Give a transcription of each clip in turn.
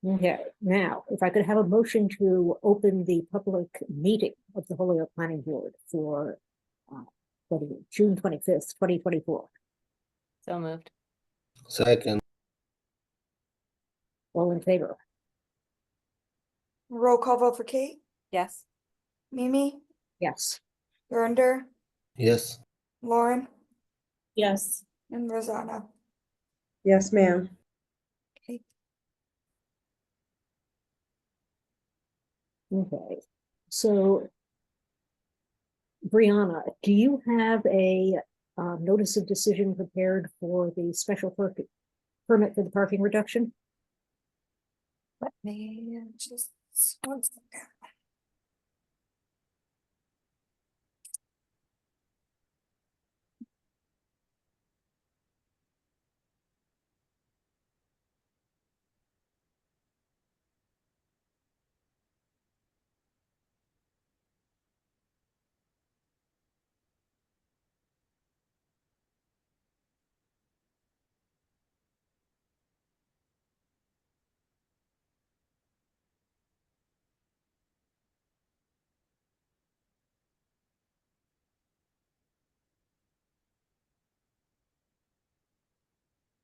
Okay, now, if I could have a motion to open the public meeting of the Holyoke Planning Board for what is it, June 25th, 2024. So moved. Second, All in favor? Roll call vote for Kate, Yes. Mimi, Yes. Gurinder, yes. Lauren, Yes. and Rosanna. Yes, ma'am. Okay, so Brianna, do you have a notice of decision prepared for the special permit for the parking reduction? Let me just 1 second.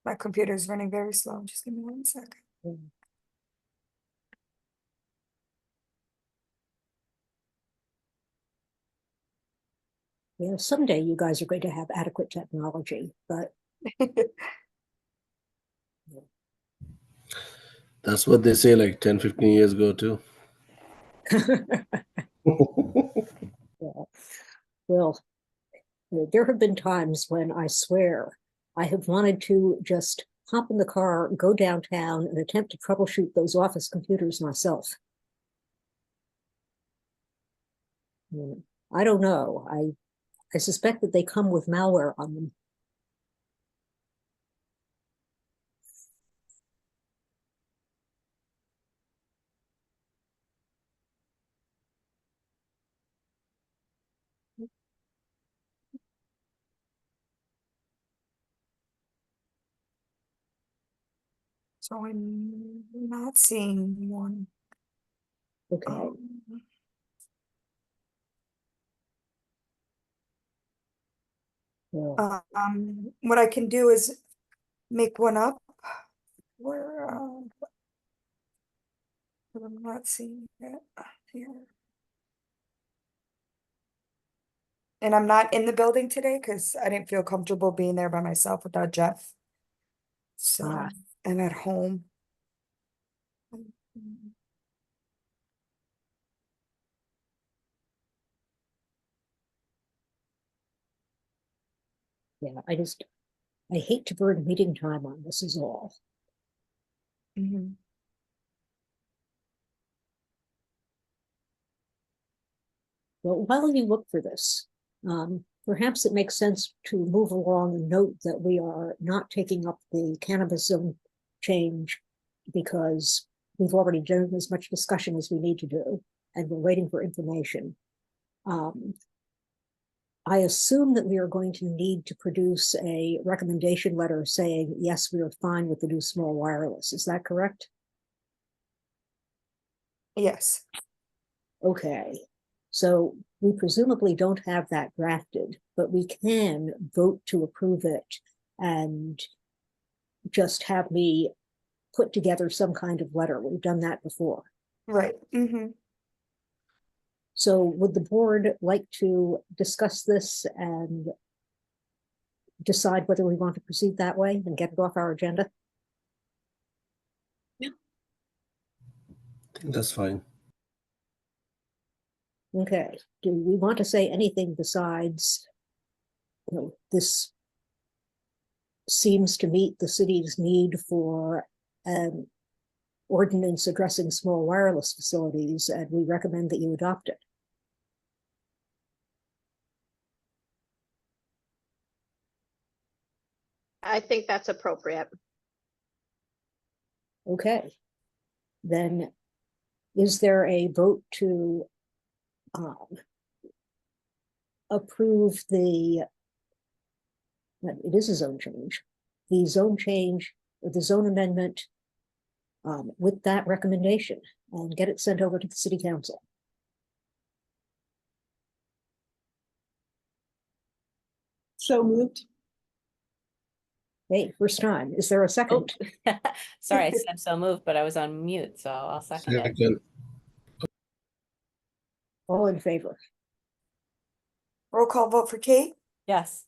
My computer is running very slow. Just give me 1 second. Yeah, someday you guys are going to have adequate technology, but That's what they say like 10, 15 years ago too. well, there have been times when I swear I have wanted to just hop in the car, go downtown, and attempt to troubleshoot those office computers myself. I don't know. I suspect that they come with malware on them. So I'm not seeing one. Okay. Well, What I can do is make one up. Where but I'm not seeing it here. And I'm not in the building today because I didn't feel comfortable being there by myself without Jeff. So Ah. I'm at home. yeah, I hate to burn meeting time on this is all. Mhm. Well, while you look for this, perhaps it makes sense to move along and note that we are not taking up the cannabis zone change because we've already done as much discussion as we need to do, and we're waiting for information. I assume that we are going to need to produce a recommendation letter saying, yes, we are fine with the new small wireless. Is that correct? Yes. Okay, so we presumably don't have that drafted, but we can vote to approve it and just have me put together some kind of letter. We've done that before. Right. So would the board like to discuss this and decide whether we want to proceed that way and get it off our agenda? I think that's fine. Okay, do we want to say anything besides, this seems to meet the city's need for an ordinance addressing small wireless facilities, and we recommend that you adopt it? I think that's appropriate. Okay, then is there a vote to approve it is a zone change, the zone change, or the zone amendment with that recommendation and get it sent over to the city council. So moved. Hey, first time. Is there a Oh, second? sorry, I said so moved, but I was on mute, so I'll second it. Second. All in favor? Roll call vote for Kate, Yes,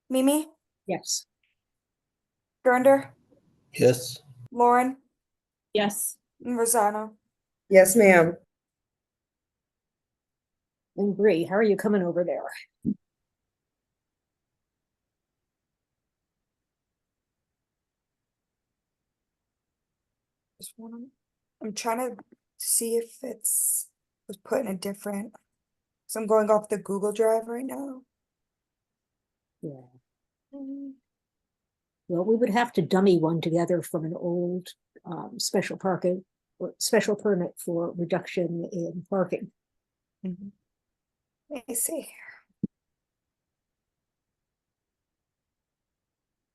Mimi, Yes. Gurinder, Yes. Lauren, yes, and Rosanna. Yes, ma'am. And Bree, how are you coming over there? I'm trying to see if was put in a different. So I'm going off the Google Drive right now. Yeah. Well, we would have to dummy one together from an old special parking or special permit for reduction in parking. Let me see.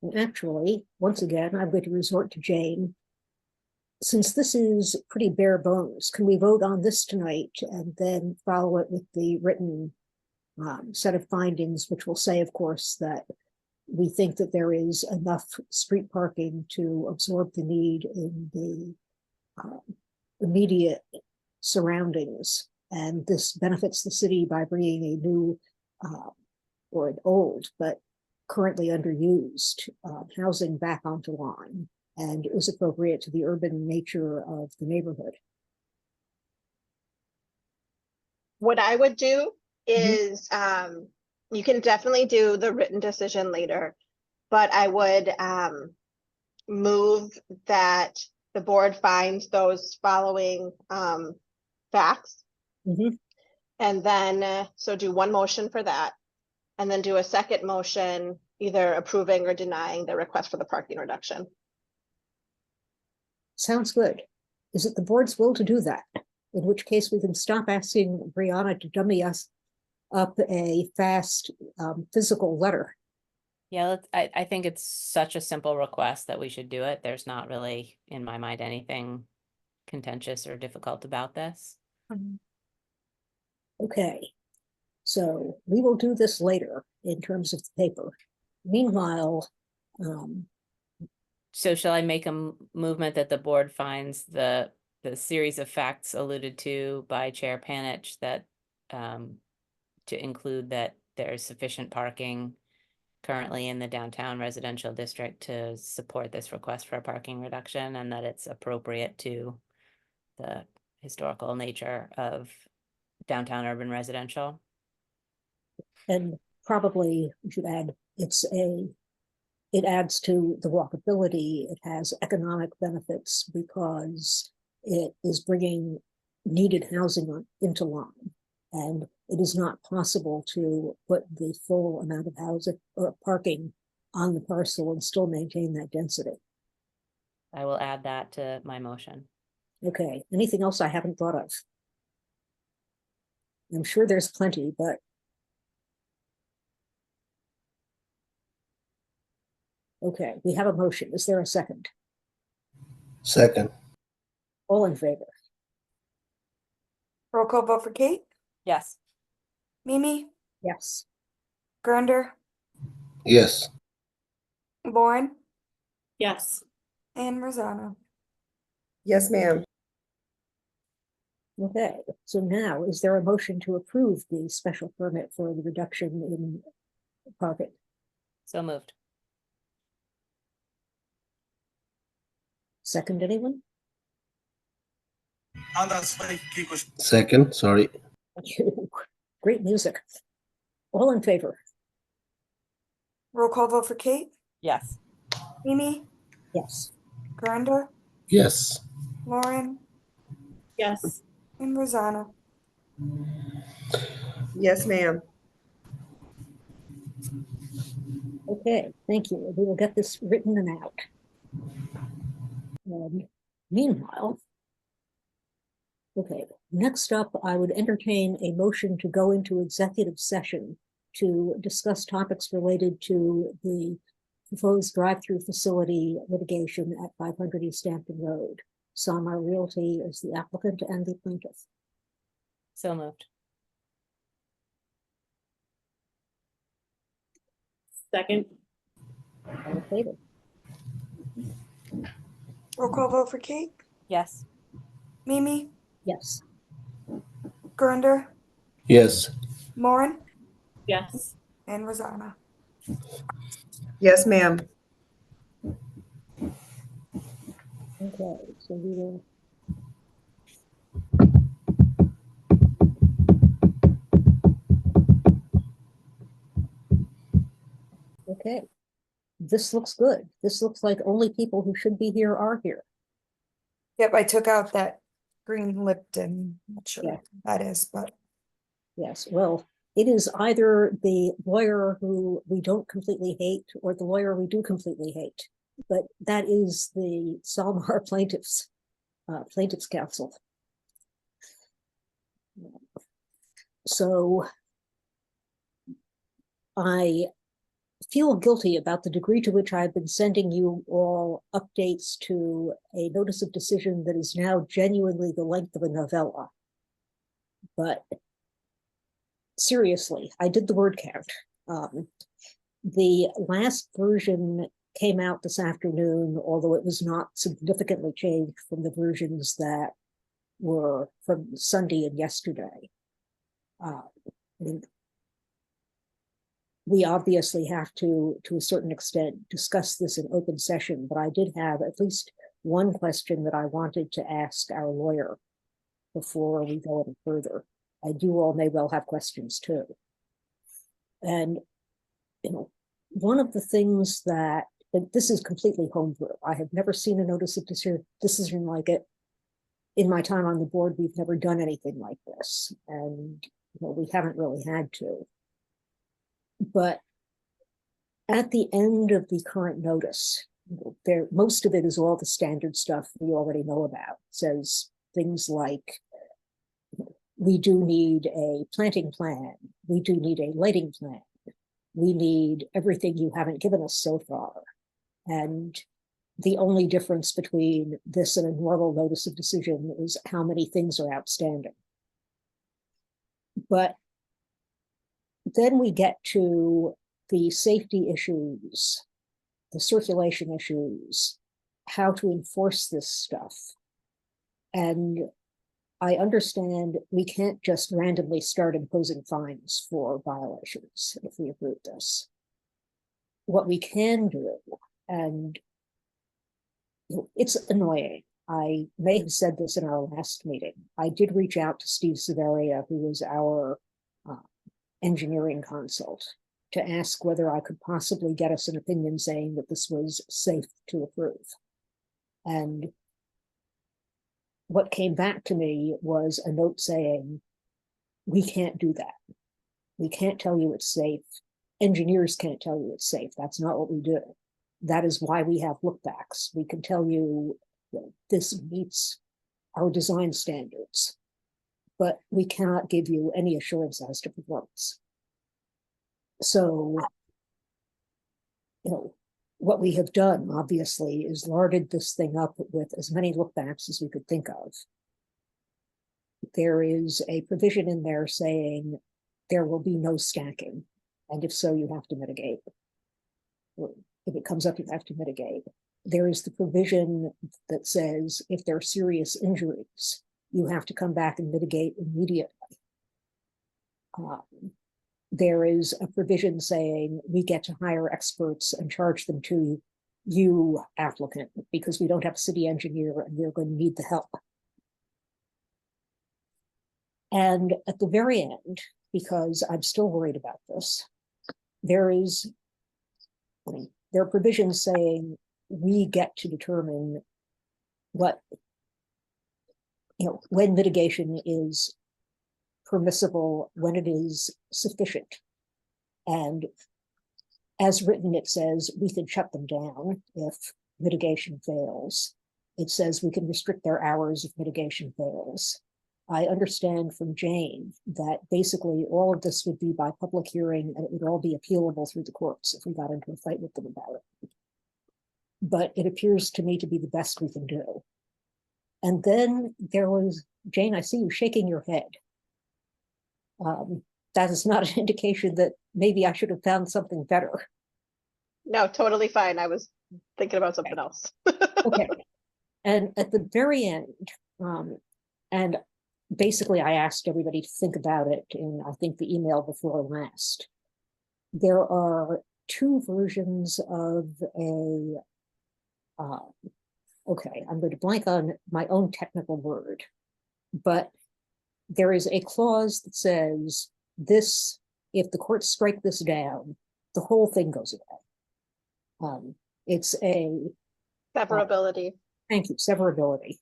And actually, once again, I'm going to resort to Jane. Since this is pretty bare bones, can we vote on this tonight and then follow it with the written set of findings, which will say, of course, that we think that there is enough street parking to absorb the need in the immediate surroundings. And this benefits the city by bringing a new or an old, but currently underused housing back onto line, and is appropriate to the urban nature of the neighborhood. What I would do is, you can definitely do the written decision later, but I would move that the board finds those following facts. Mhm. And then, so do one motion for that, and then do a second motion, either approving or denying the request for the parking reduction. Sounds good. Is it the board's will to do that? In which case we can stop asking Brianna to dummy us up a fast physical letter. yeah, I think it's such a simple request that we should do it. There's not really, in my mind, anything contentious or difficult about this. Okay, so we will do this later in terms of the paper. Meanwhile, So shall I make a movement that the board finds the series of facts alluded to by Chair Panich that to include that there is sufficient parking currently in the downtown residential district to support this request for a parking reduction, and that it's appropriate to the historical nature of downtown urban residential? and probably we should add, it adds to the walkability. It has economic benefits because it is bringing needed housing into line. And it is not possible to put the full amount of housing or parking on the parcel and still maintain that density. I will add that to my motion. Okay, anything else I haven't thought of? I'm sure there's plenty, but okay, we have a motion. Is there a second? Second. All in favor? Roll call vote for Kate, Yes, Mimi, Yes. Gurinder, Yes. Lauren, yes, and Rosanna. Yes, ma'am. Okay, so now is there a motion to approve the special permit for the reduction in parking? so moved. Second, anyone? Second, sorry. Thank you. Great music. All in favor? Roll call vote for Kate, Yes, Mimi, Yes. Gurinder, Yes. Lauren, yes, and Rosanna. Yes, ma'am. Okay, thank you. We will get this written and out. Meanwhile, okay, next up, I would entertain a motion to go into executive session to discuss topics related to the proposed drive-through facility litigation at 500 East Hampton Road. Salmar Realty as the applicant and the plaintiff. So moved. Second. All in favor? Roll call vote for Kate, Yes. Mimi, Yes. Gurinder, Yes. Moran, Yes. and Rosanna. Yes, ma'am. Okay, so we will. Okay, this looks good. This looks like only people who should be here are here. Yep, I took out that green Lipton, not sure Yeah. what that is, but Yes, well, it is either the lawyer who we don't completely hate or the lawyer we do completely hate. But that is the Salmar plaintiffs, plaintiffs counsel. So I feel guilty about the degree to which I've been sending you all updates to a notice of decision that is now genuinely the length of a novella. But seriously, I did the word count. The last version came out this afternoon, although it was not significantly changed from the versions that were from Sunday and yesterday. I mean, we obviously have to a certain extent, discuss this in open session, but I did have at least one question that I wanted to ask our lawyer before we go any further. And you all may well have questions too. And, you know, one of the things that, and this is completely homebrew. I have never seen a notice of decision like it. In my time on the board, we've never done anything like this. And, you know, we haven't really had to. But at the end of the current notice, there, most of it is all the standard stuff we already know about. It says things like, we do need a planting plan. We do need a lighting plan. We need everything you haven't given us so far. And the only difference between this and a normal notice of decision is how many things are outstanding. But then we get to the safety issues, the circulation issues, how to enforce this stuff. And I understand we can't just randomly start imposing fines for violations if we approve this. What we can do, and it's annoying. I may have said this in our last meeting. I did reach out to Steve Severia, who was our engineering consult, to ask whether I could possibly get us an opinion saying that this was safe to approve. And what came back to me was a note saying, we can't do that. We can't tell you it's safe. Engineers can't tell you it's safe. That's not what we do. That is why we have lookbacks. We can tell you, this meets our design standards, but we cannot give you any assurance as to performance. So, you know, what we have done, obviously, is larded this thing up with as many lookbacks as we could think of. There is a provision in there saying there will be no stacking, and if so, you have to mitigate. If it comes up, you have to mitigate. There is the provision that says if there are serious injuries, you have to come back and mitigate immediately. There is a provision saying we get to hire experts and charge them to you, applicant, because we don't have a city engineer and we're going to need the help. And at the very end, because I'm still worried about this, there are provisions saying we get to determine what, you know, when mitigation is permissible, when it is sufficient. And as written, it says we can shut them down if mitigation fails. It says we can restrict their hours if mitigation fails. I understand from Jane that basically all of this would be by public hearing and it would all be appealable through the courts if we got into a fight with them about it. But it appears to me to be the best we can do. And then there was, Jane, I see you shaking your head. That is not an indication that maybe I should have found something better. No, totally fine. I was thinking about something else. Okay. And at the very end, and basically I asked everybody to think about it in, I think, the email before last. There are two versions of a, okay, I'm going to blank on my own technical word, but there is a clause that says this, if the courts strike this down, the whole thing goes away. It's a, Severability. thank you, severability.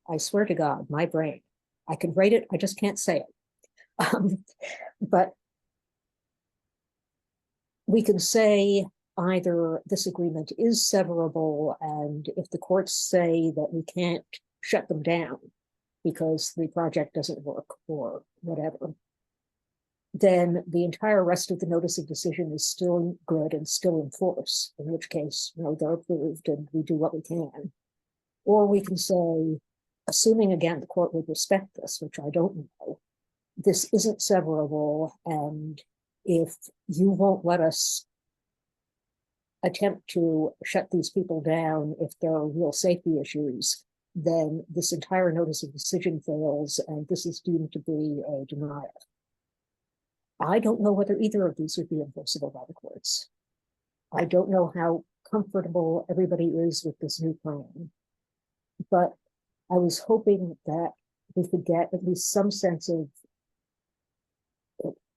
I swear to God, my brain, I can write it, I just can't say it. But we can say either this agreement is severable, and if the courts say that we can't shut them down because the project doesn't work or whatever, then the entire rest of the notice of decision is still good and still in force, in which case, you know, they're approved and we do what we can. Or we can say, assuming again the court would respect this, which I don't know, this isn't severable, and if you won't let us attempt to shut these people down if there are real safety issues, then this entire notice of decision fails and this is deemed to be a denial. I don't know whether either of these would be enforceable by the courts. I don't know how comfortable everybody is with this new plan, but I was hoping that we could get at least some sense of,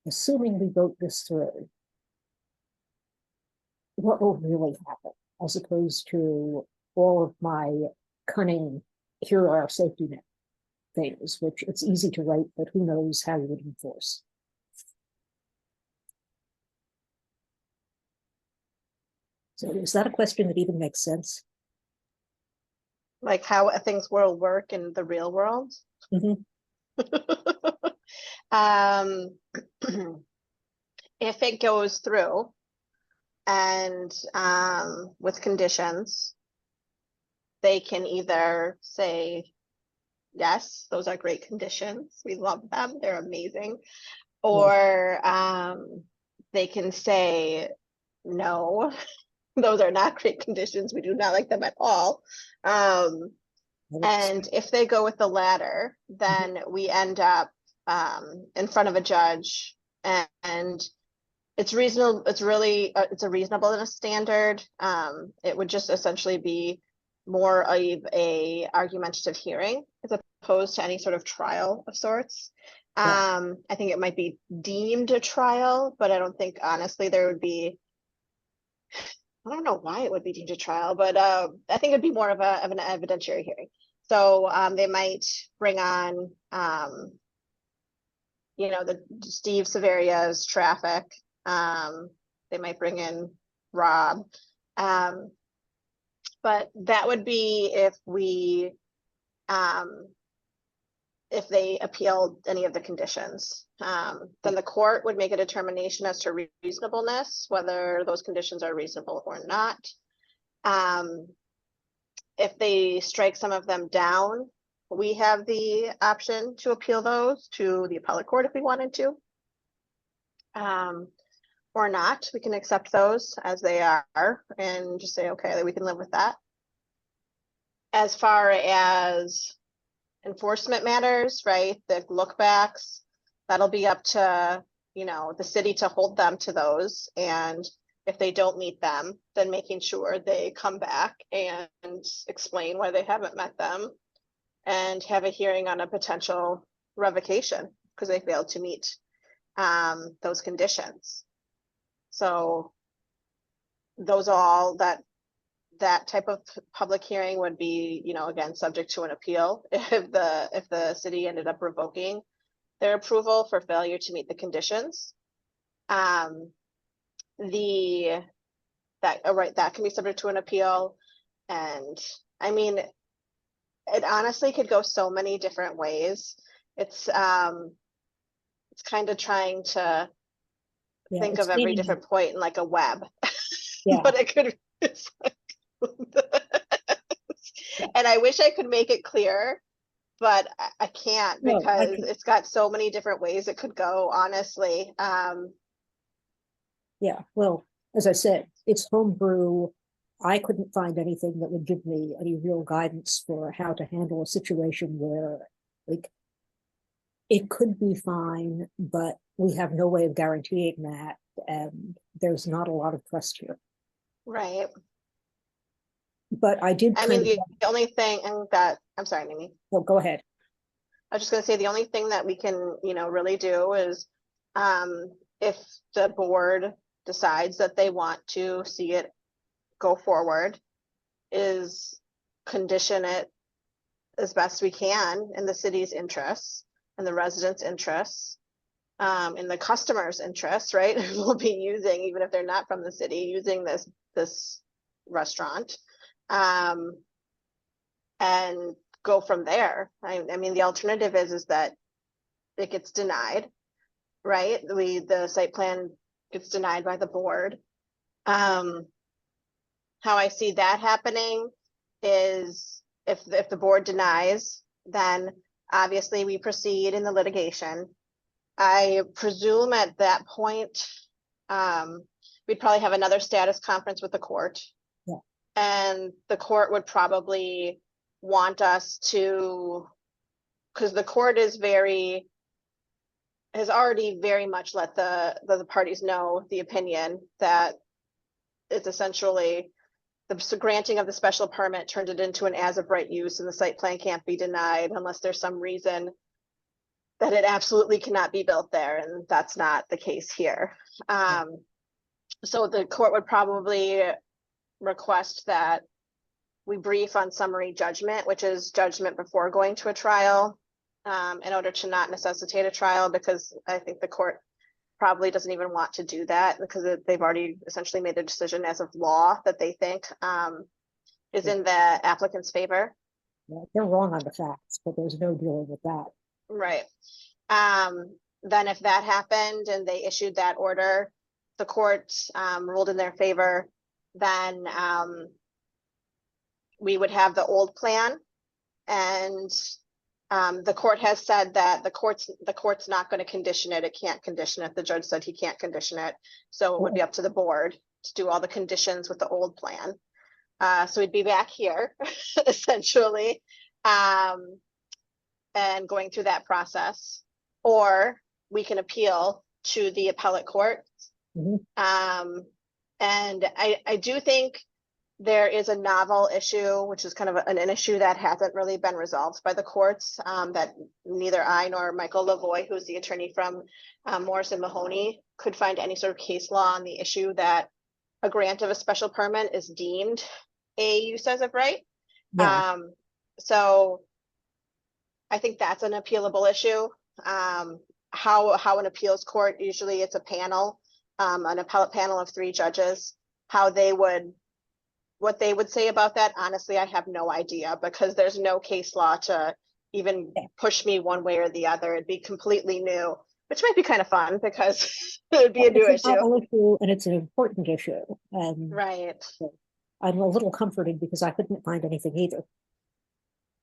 assuming we vote this through, what will really happen, as opposed to all of my cunning, here are our safety net things, which it's easy to write, but who knows how you would enforce. So is that a question that even makes sense? Like how things will work in the real world. Mhm. If it goes through and with conditions, they can either say, yes, those are great conditions, we love them, they're amazing, or they can say, no, those are not great conditions, we do not like them at all. And if they go with the latter, then we end up in front of a judge, and it's reasonable. It's really it's a reasonableness standard. It would just essentially be more of a argumentative hearing as opposed to any sort of trial of sorts. I think it might be deemed a trial, but I don't think honestly there would be. I don't know why it would be deemed a trial, but I think it'd be more of an evidentiary hearing. So they might bring on, you know, the Steve Severia's traffic. They might bring in Rob. But that would be if we, if they appealed any of the conditions. Then the court would make a determination as to reasonableness, whether those conditions are reasonable or not. If they strike some of them down, we have the option to appeal those to the appellate court if we wanted to. Or not, we can accept those as they are and just say, okay, we can live with that. As far as enforcement matters, right, the look backs, that'll be up to, you know, the city to hold them to those, and if they don't meet them, then making sure they come back and explain why they haven't met them and have a hearing on a potential revocation because they failed to meet those conditions. So those are all that type of public hearing would be, you know, again, subject to an appeal if the city ended up revoking their approval for failure to meet the conditions. That can be subject to an appeal. And I mean, it honestly could go so many different ways. It's kind of trying to think of every different point in like a web. But it could, it's like And I wish I could make it clear, but I can't No, I because can- it's got so many different ways it could go, honestly. Yeah, well, as I said, it's homebrew. I couldn't find anything that would give me any real guidance for how to handle a situation where, like, it could be fine, but we have no way of guaranteeing that, and there's not a lot of trust here. Right. But I did I kind mean, of, the only thing and that, I'm sorry, Mimi. oh, go ahead. I was just gonna say, the only thing that we can, really do is, if the board decides that they want to see it go forward, is condition it as best we can in the city's interests and the residents' interests, in the customer's interests, right? We'll be using, even if they're not from the city, using this restaurant. And go from there. I mean, the alternative is that it gets denied, right? The site plan gets denied by the board. How I see that happening is if the board denies, then obviously we proceed in the litigation. I presume at that point, we'd probably have another status conference with the court. Yeah. And the court would probably want us to, because the court has already very much let the parties know the opinion that it's essentially the granting of the special permit turned it into an as of right use, and the site plan can't be denied unless there's some reason that it absolutely cannot be built there, and that's not the case here. So the court would probably request that we brief on summary judgment, which is judgment before going to a trial, in order to not necessitate a trial, because I think the court probably doesn't even want to do that because they've already essentially made a decision as of law that they think is in the applicant's favor. Yeah, they're wrong on the facts, but there's no dealing with that. Right. Then if that happened and they issued that order, the court ruled in their favor, then we would have the old plan, and the court has said that the court's not going to condition it. It can't condition it. The judge said he can't condition it. So it would be up to the board to do all the conditions with the old plan. So we'd be back here essentially, and going through that process, or we can appeal to the appellate court. Mhm. And I do think there is a novel issue, which is kind of an issue that hasn't really been resolved by the courts, that neither I nor Michael Lavoie, who's the attorney from Morrison Mahoney, could find any sort of case law on the issue that a grant of a special permit is deemed a use as of right. Yeah. So I think that's an appealable issue. How an appeals court, usually it's a panel, an appellate panel of 3 judges, what they would say about that, honestly, I have no idea, because there's no case law to even push me one way or the other. It'd be completely new, which might be kind of fun because it would be a new It's a issue. novel issue, and it's an important issue, and Right. I'm a little comforted because I couldn't find anything either.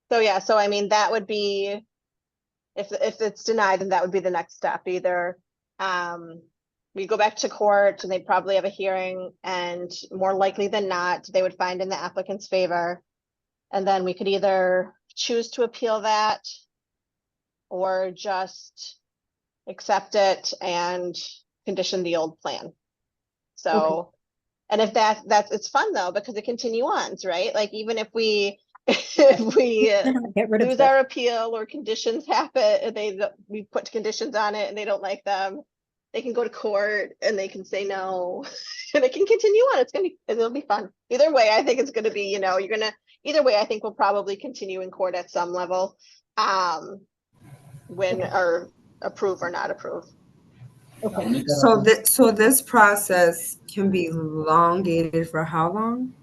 So yeah, so I mean, that would be, if it's denied, then that would be the next step. Either we go back to court and they'd probably have a hearing, and more likely than not, they would find in the applicant's favor. And then we could either choose to appeal that or just accept it and condition the old plan. So, and if that's, it's fun though, because it continues, right? Like, even if we Get rid of lose that. our appeal or conditions happen, we put conditions on it and they don't like them, they can go to court and they can say no, and it can continue on. It'll be fun. Either way, I think it's gonna be, either way, I think we'll probably continue in court at some level, when or approve or not approve. Okay, So this process can be elongated for how long?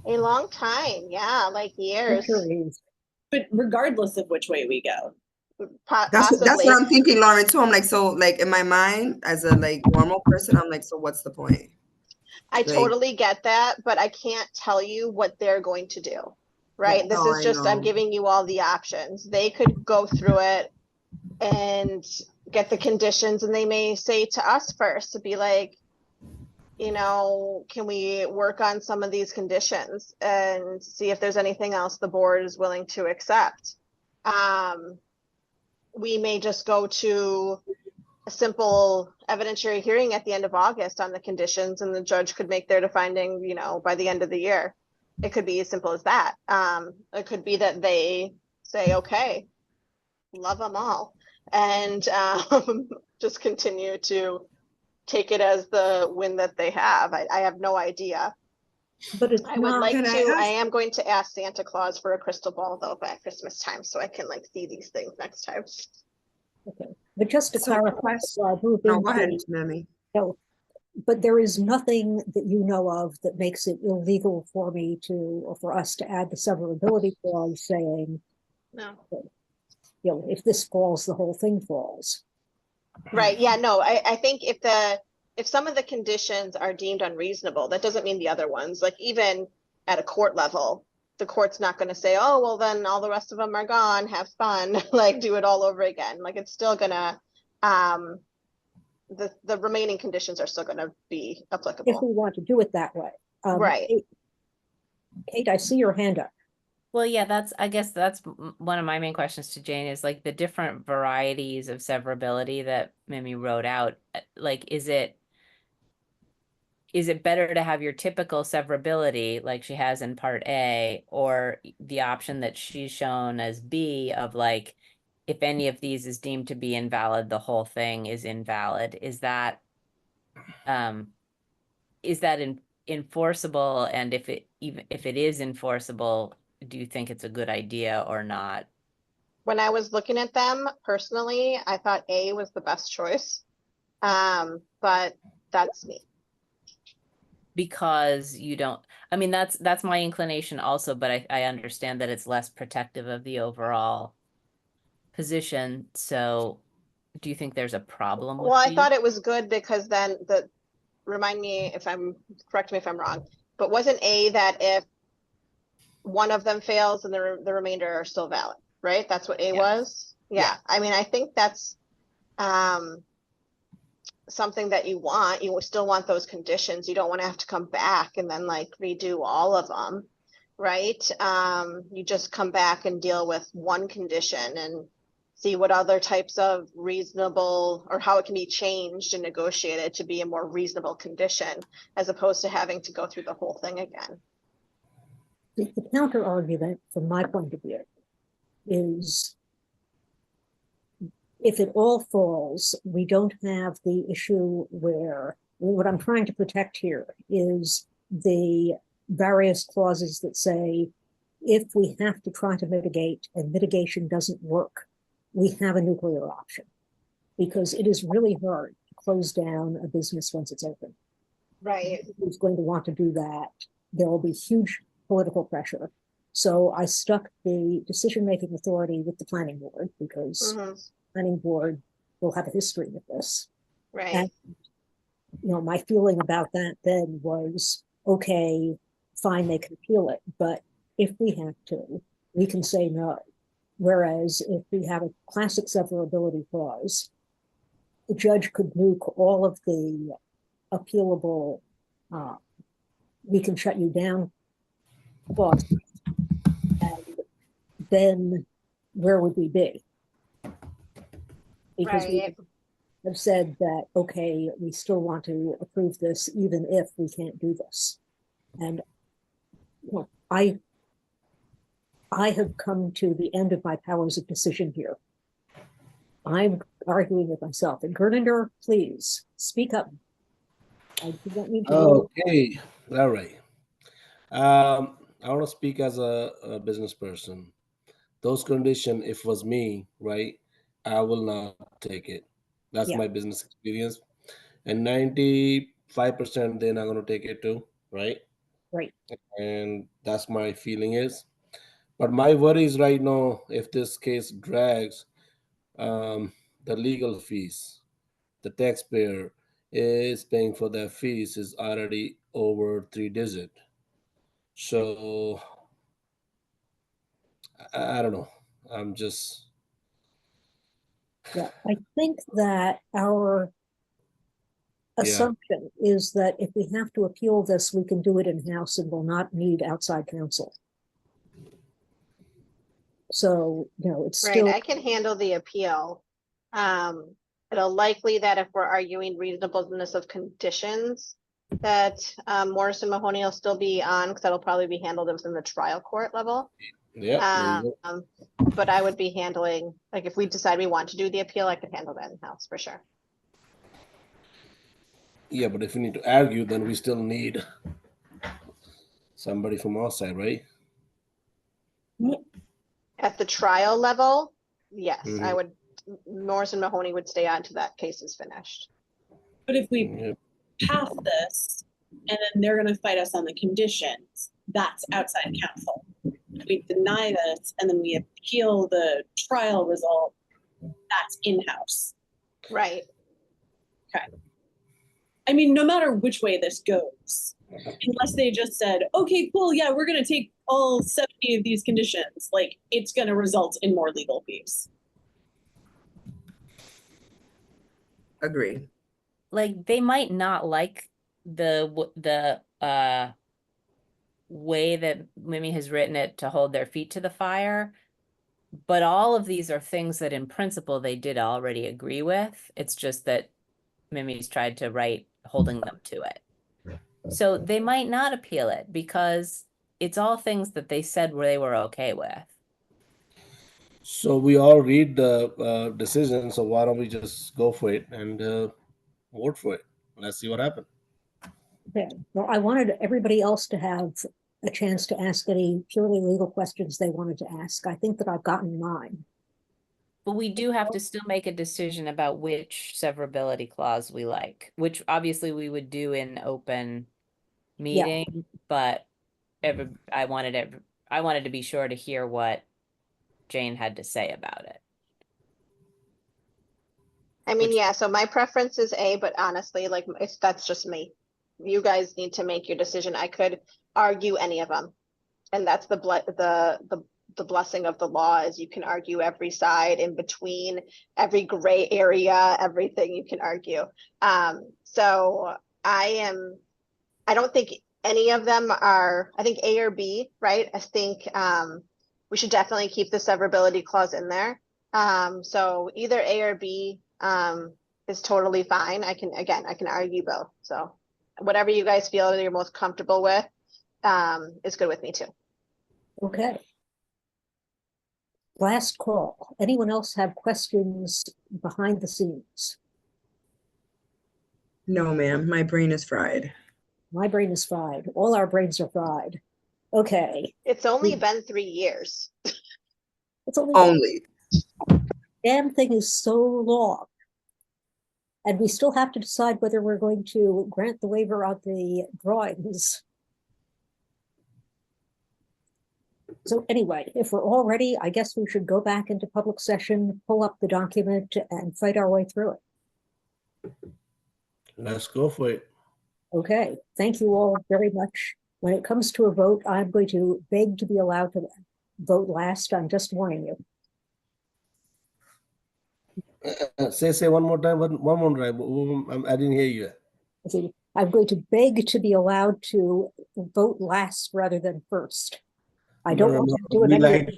A long time, yeah, like years, centuries. But regardless of which way we go. That's possibly. what I'm thinking, Lauren, too. I'm like, so like in my mind, as a like normal person, I'm like, so what's the point? I totally get that, but I can't tell you what they're going to do. right? This No, is I just, I'm know. giving you all the options. They could go through it and get the conditions, and they may say to us first to be like, you know, can we work on some of these conditions and see if there's anything else the board is willing to accept? We may just go to a simple evidentiary hearing at the end of August on the conditions, and the judge could make their finding, you know, by the end of the year. It could be as simple as that. It could be that they say, okay, love them all, and just continue to take it as the win that they have. I have no idea. But it's I would not, like Can I to, I ask- am going to ask Santa Claus for a crystal ball though by Christmas time, so I can like see these things next time. okay, but just to So clarify, quest- before I move No, go ahead, into, Mimi. no, but there is nothing that you know of that makes it illegal for me to, or for us to add the severability clause saying, No. you know, if this falls, the whole thing falls. Right, yeah, no, I think if some of the conditions are deemed unreasonable, that doesn't mean the other ones, like even at a court level, the court's not gonna say, oh, well, then all the rest of them are gone, have fun, like do it all over again. Like it's still gonna, the remaining conditions are still gonna be If applicable. we want to do it that way. Right. Kate, I see your hand up. Well, yeah, I guess that's one of my main questions to Jane is like the different varieties of severability that Mimi wrote out. Like, is it better to have your typical severability like she has in part A, or the option that she's shown as B of like, if any of these is deemed to be invalid, the whole thing is invalid? Is that enforceable? And if it is enforceable, do you think it's a good idea or not? When I was looking at them personally, I thought A was the best choice. But that's me. Because you don't, I mean, that's my inclination also, but I understand that it's less protective of the overall position. So do you think there's a problem with Well, I B? thought it was good because then remind me if correct me if I'm wrong, but wasn't A that if one of them fails and the remainder are still valid, right? That's what A Yeah. was? Yeah. Yeah. I mean, I think that's something that you want. You still want those conditions. You don't want to have to come back and then like redo all of them, right? You just come back and deal with one condition and see what other types of reasonable, or how it can be changed and negotiated to be a more reasonable condition, as opposed to having to go through the whole thing again. The counter argument from my point of view is if it all falls, we don't have the issue where what I'm trying to protect here is the various clauses that say if we have to try to mitigate and mitigation doesn't work, we have a nuclear option, because it is really hard to close down a business once it's open. Right. Who's going to want to do that? There will be huge political pressure. So I stuck the decision-making authority with the planning board, because planning board will have a history with this. Right. And, you know, my feeling about that then was, okay, fine, they can appeal it, but if we have to, we can say no. Whereas if we have a classic severability clause, the judge could nuke all of the appealable, we can shut you down clause. And then where would we be? Because we Right. have said that, okay, we still want to approve this even if we can't do this. And you know, I have come to the end of my powers of decision here. I'm arguing with myself. And Gerlinder, please speak up. I don't need to go. Okay, all right. I want to speak as a business person. Those conditions, if it was me, right, I will not take it. That's Yeah. my business experience. And 95% they're not going to take it too, right? Right. And that's my feeling is. But my worries right now, if this case drags, the legal fees, the taxpayer is paying for their fees is already over 3 digit. So I don't know. I'm just, Yeah, I think that our Yeah. assumption is that if we have to appeal this, we can do it in-house and will not need outside counsel. So, it's Right, still, I can handle the appeal. It'll likely that if we're arguing reasonableness of conditions, that Morrison Mahoney will still be on, because that'll probably be handled within the trial court level. yeah, there you go. But I would be handling, like, if we decide we want to do the appeal, I could handle that in-house for sure. Yeah, but if we need to argue, then we still need somebody from our side, right? At the trial level, yes, I Mhm. would, Morrison Mahoney would stay on to that case is finished. But if we Yeah. pass this and then they're gonna fight us on the conditions, that's outside counsel. If we deny this and then we appeal the trial result, that's in-house. Right, I mean, no matter which way this goes, unless they just said, okay, cool, yeah, we're gonna take all 70 of these conditions, like, it's gonna result in more legal fees. Agreed. Like, they might not like the way that Mimi has written it to hold their feet to the fire. But all of these are things that in principle they did already agree with. It's just that Mimi's tried to write holding them to it. So they might not appeal it because it's all things that they said they were okay with. So we all read the decision. So why don't we just go for it and vote for it? Let's see what happens. okay. Well, I wanted everybody else to have a chance to ask any purely legal questions they wanted to ask. I think that I've gotten mine. But we do have to still make a decision about which severability clause we like, which obviously we would do in open meeting, but I wanted to be sure to hear what Jane had to say about it. I mean, Which- yeah, so my preference is A, but honestly, like, that's just me. You guys need to make your decision. I could argue any of them. And that's the blessing of the law is you can argue every side in between, every gray area, everything you can argue. So I don't think any of them are, I think A or B, right? I think we should definitely keep the severability clause in there. So either A or B is totally fine. I can argue both. So whatever you guys feel you're most comfortable with is good with me too. Okay. Last call. Anyone else have questions behind the scenes? No, ma'am, my brain is fried. My brain is fried. All our brains are fried. Okay. It's only been 3 years. It's only Only. damn thing is so long. And we still have to decide whether we're going to grant the waiver on the drawings. So anyway, if we're all ready, I guess we should go back into public session, pull up the document and fight our way through it. Let's go for it. Okay, thank you all very much. When it comes to a vote, I'm going to beg to be allowed to vote last. I'm just warning you. Say one more time. One more time. I didn't hear you. See, I'm going to beg to be allowed to vote last rather than first. I don't want to do it.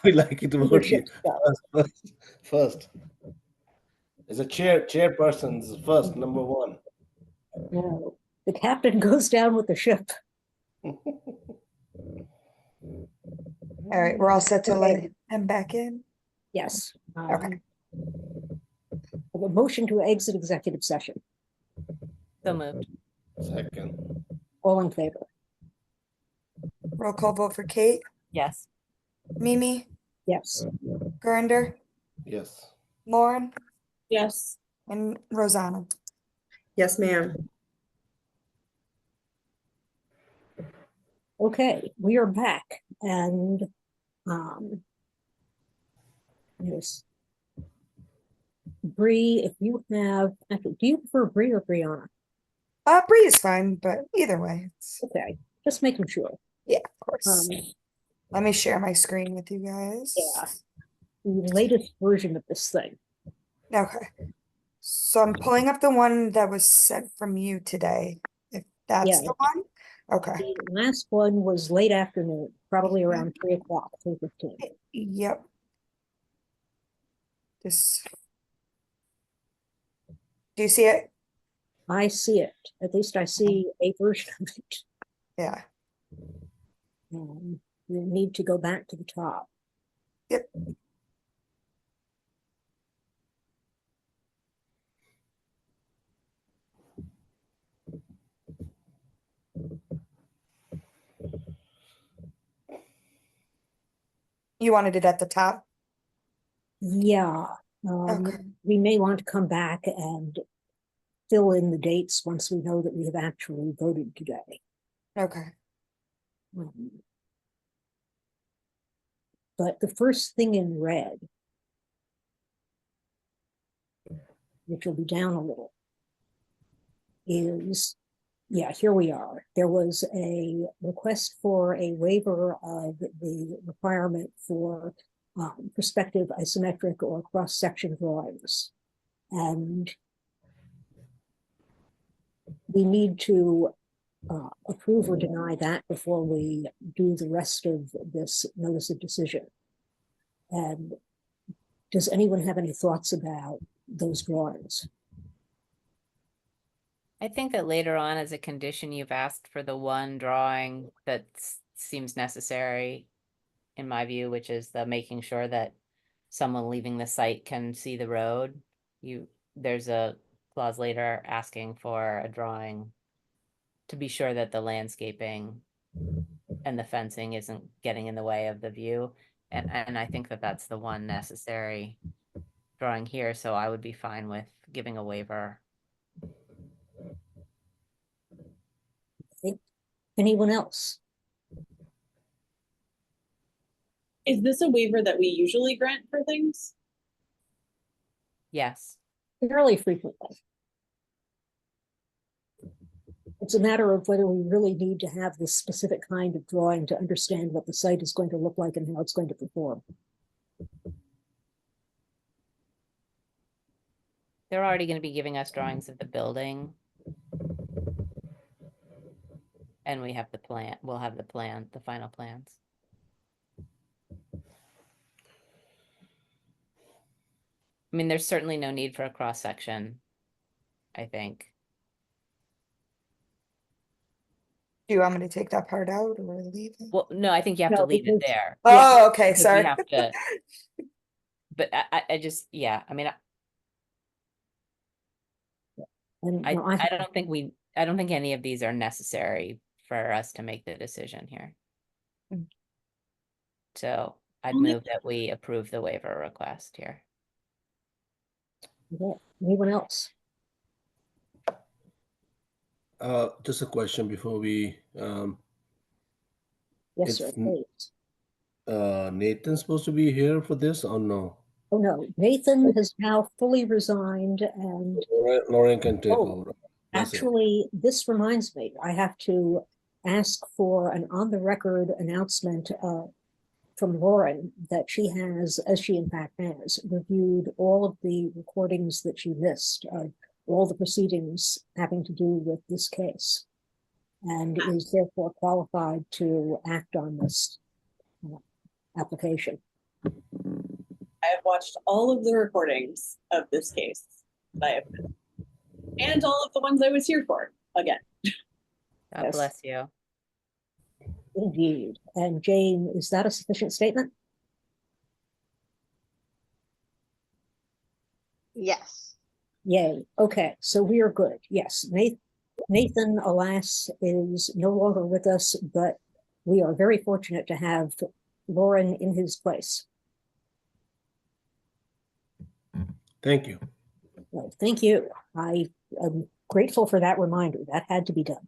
We like it to vote you leadership stuff. first. As a chairperson's first, number one. No, the captain goes down with the ship. All right, we're all set to let Okay. him back in. Yes. Okay. A motion to exit executive session. So moved. Second. All in favor? Roll call vote for Kate, Yes. Mimi, Yes. Gurinder, Yes. Lauren, Yes. and Rosanna. Yes, ma'am. Okay, we are back and yes. Bree, if you have, actually, do you prefer Bree or Brianna? Bree is fine, but either way, it's, Okay, just making sure. yeah, of course. Let me share my screen with you guys. Yeah. The latest version of this thing. Okay. So I'm pulling up the one that was sent from you today. If that's Yeah. the one? Okay. The last one was late afternoon, probably around 3 o'clock, 3:15. Yep. This. Do you see it? I see it. At least I see a version of it. Yeah. You need to go back to the top. Yep. You wanted it at the top? Yeah, Okay. we may want to come back and fill in the dates once we know that we have actually voted today. Okay. But the first thing in red, which will be down a little, is, yeah, here we are. There was a request for a waiver of the requirement for perspective, isometric, or cross-section drawings. And we need to approve or deny that before we do the rest of this notice of decision. And does anyone have any thoughts about those drawings? I think that later on as a condition, you've asked for the one drawing that seems necessary, in my view, which is the making sure that someone leaving the site can see the road. There's a clause later asking for a drawing to be sure that the landscaping and the fencing isn't getting in the way of the view. And I think that that's the one necessary drawing here, so I would be fine with giving a waiver. Anyone else? Is this a waiver that we usually grant for things? Yes. Fairly frequently. It's a matter of whether we really need to have this specific kind of drawing to understand what the site is going to look like and how it's going to perform. They're already going to be giving us drawings of the building. And we have the plan, we'll have the plan, the final plans. I mean, there's certainly no need for a cross section, I think. Do you want me to take that part out or leave it? Well, no, I think you have to No, leave it because- there. Oh, okay, because you sorry. have to- But I just, yeah, I mean, And I no, I don't think any of these are necessary for us to make the decision here. Mm. So I'd Only- move that we approve the waiver request here. yeah. Anyone else? Just a question before we, Yes, sir. It's Please. Nathan's supposed to be here for this or no? Oh, no, Nathan has now fully resigned, and Lauren can take Oh, over. That's it. actually, this reminds me, I have to ask for an on-the-record announcement from Lauren that she has, as she in fact has, reviewed all of the recordings that she missed of all the proceedings having to do with this case, and is therefore qualified to act on this application. I have watched all of the recordings of this case that I have been, and all of the ones I was here for, again. God Yes. bless you. Indeed. And Jane, is that a sufficient statement? Yes. Yay. Okay, so we are good. Yes, Nathan, alas, is no longer with us, but we are very fortunate to have Lauren in his place. Thank you. Well, thank you. I am grateful for that reminder. That had to be done.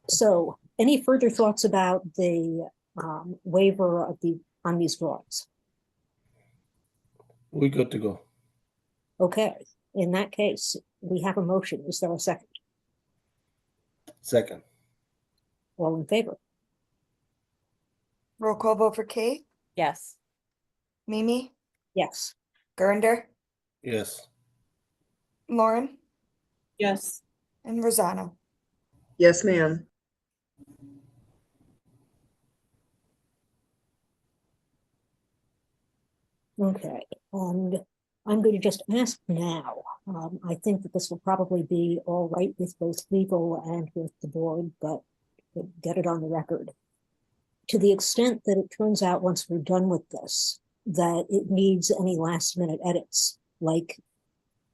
So any further thoughts about the waiver of on these drawings? We good to go. Okay, in that case, we have a motion. Is there a second? Second. All in favor? Roll call vote for Kate, Yes. Mimi, Yes, Gurinder, Yes. Lauren, Yes. and Rosanna. Yes, ma'am. okay, and I'm going to just ask now. I think that this will probably be all right with both legal and with the board, but to get it on the record. To the extent that it turns out once we're done with this, that it needs any last minute edits, like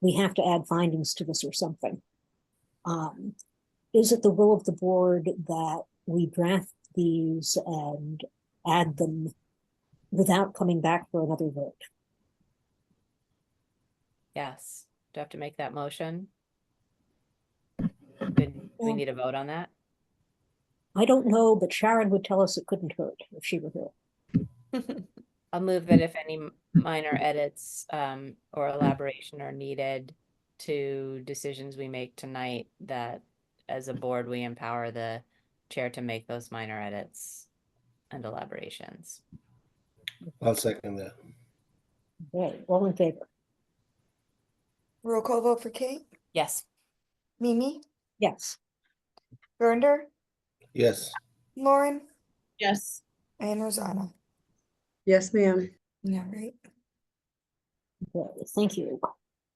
we have to add findings to this or something. Is it the will of the board that we draft these and add them without coming back for another vote? Yes. Do I have to make that motion? Do we need a vote on that? I don't know, but Sharon would tell us it couldn't hurt if she were here. I'll move that if any minor edits or elaboration are needed to decisions we make tonight, that as a board, we empower the chair to make those minor edits and elaborations. I'll second that. Okay, all in favor? Roll call vote for Kate, Yes. Mimi, Yes, Gurinder, Yes. Lauren, Yes. and Rosanna. Yes, ma'am. Yeah, right. okay, thank you.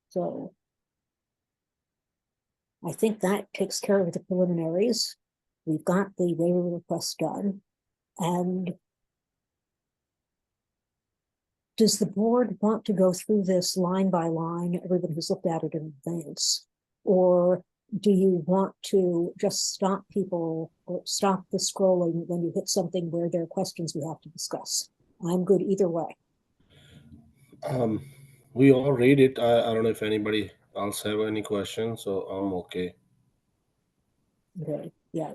So I think that takes care of the preliminaries. We've got the waiver request done. And does the board want to go through this line by line? Everybody who's looked at it in advance. Or do you want to just stop people or stop the scrolling when you hit something where there are questions we have to discuss? I'm good either way. We all read it. I don't know if anybody else have any questions, so I'm okay. Okay, yeah.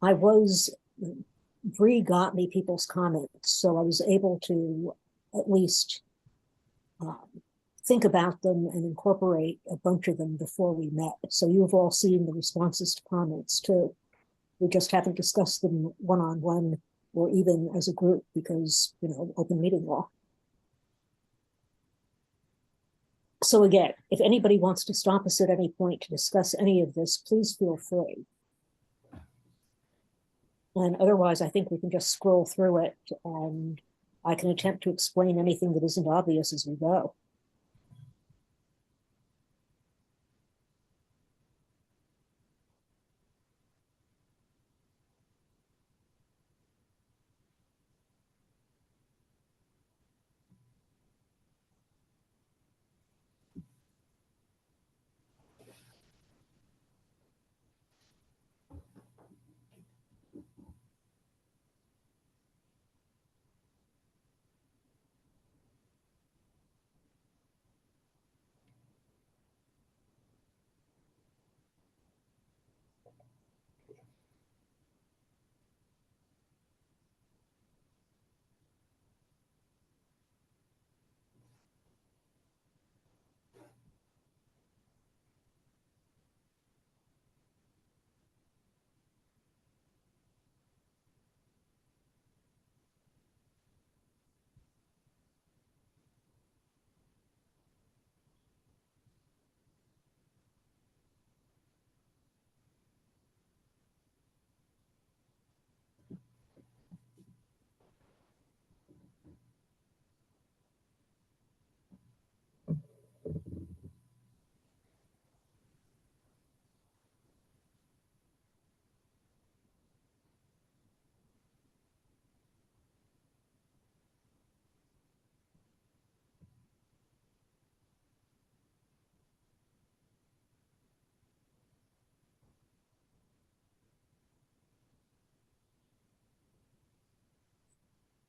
I was, Bree got me people's comments, so I was able to at least think about them and incorporate a bunch of them before we met. So you've all seen the responses to comments too. We just haven't discussed them one-on-one or even as a group because, you know, open meeting law. So again, if anybody wants to stop us at any point to discuss any of this, please feel free. And otherwise, I think we can just scroll through it and I can attempt to explain anything that isn't obvious as we go.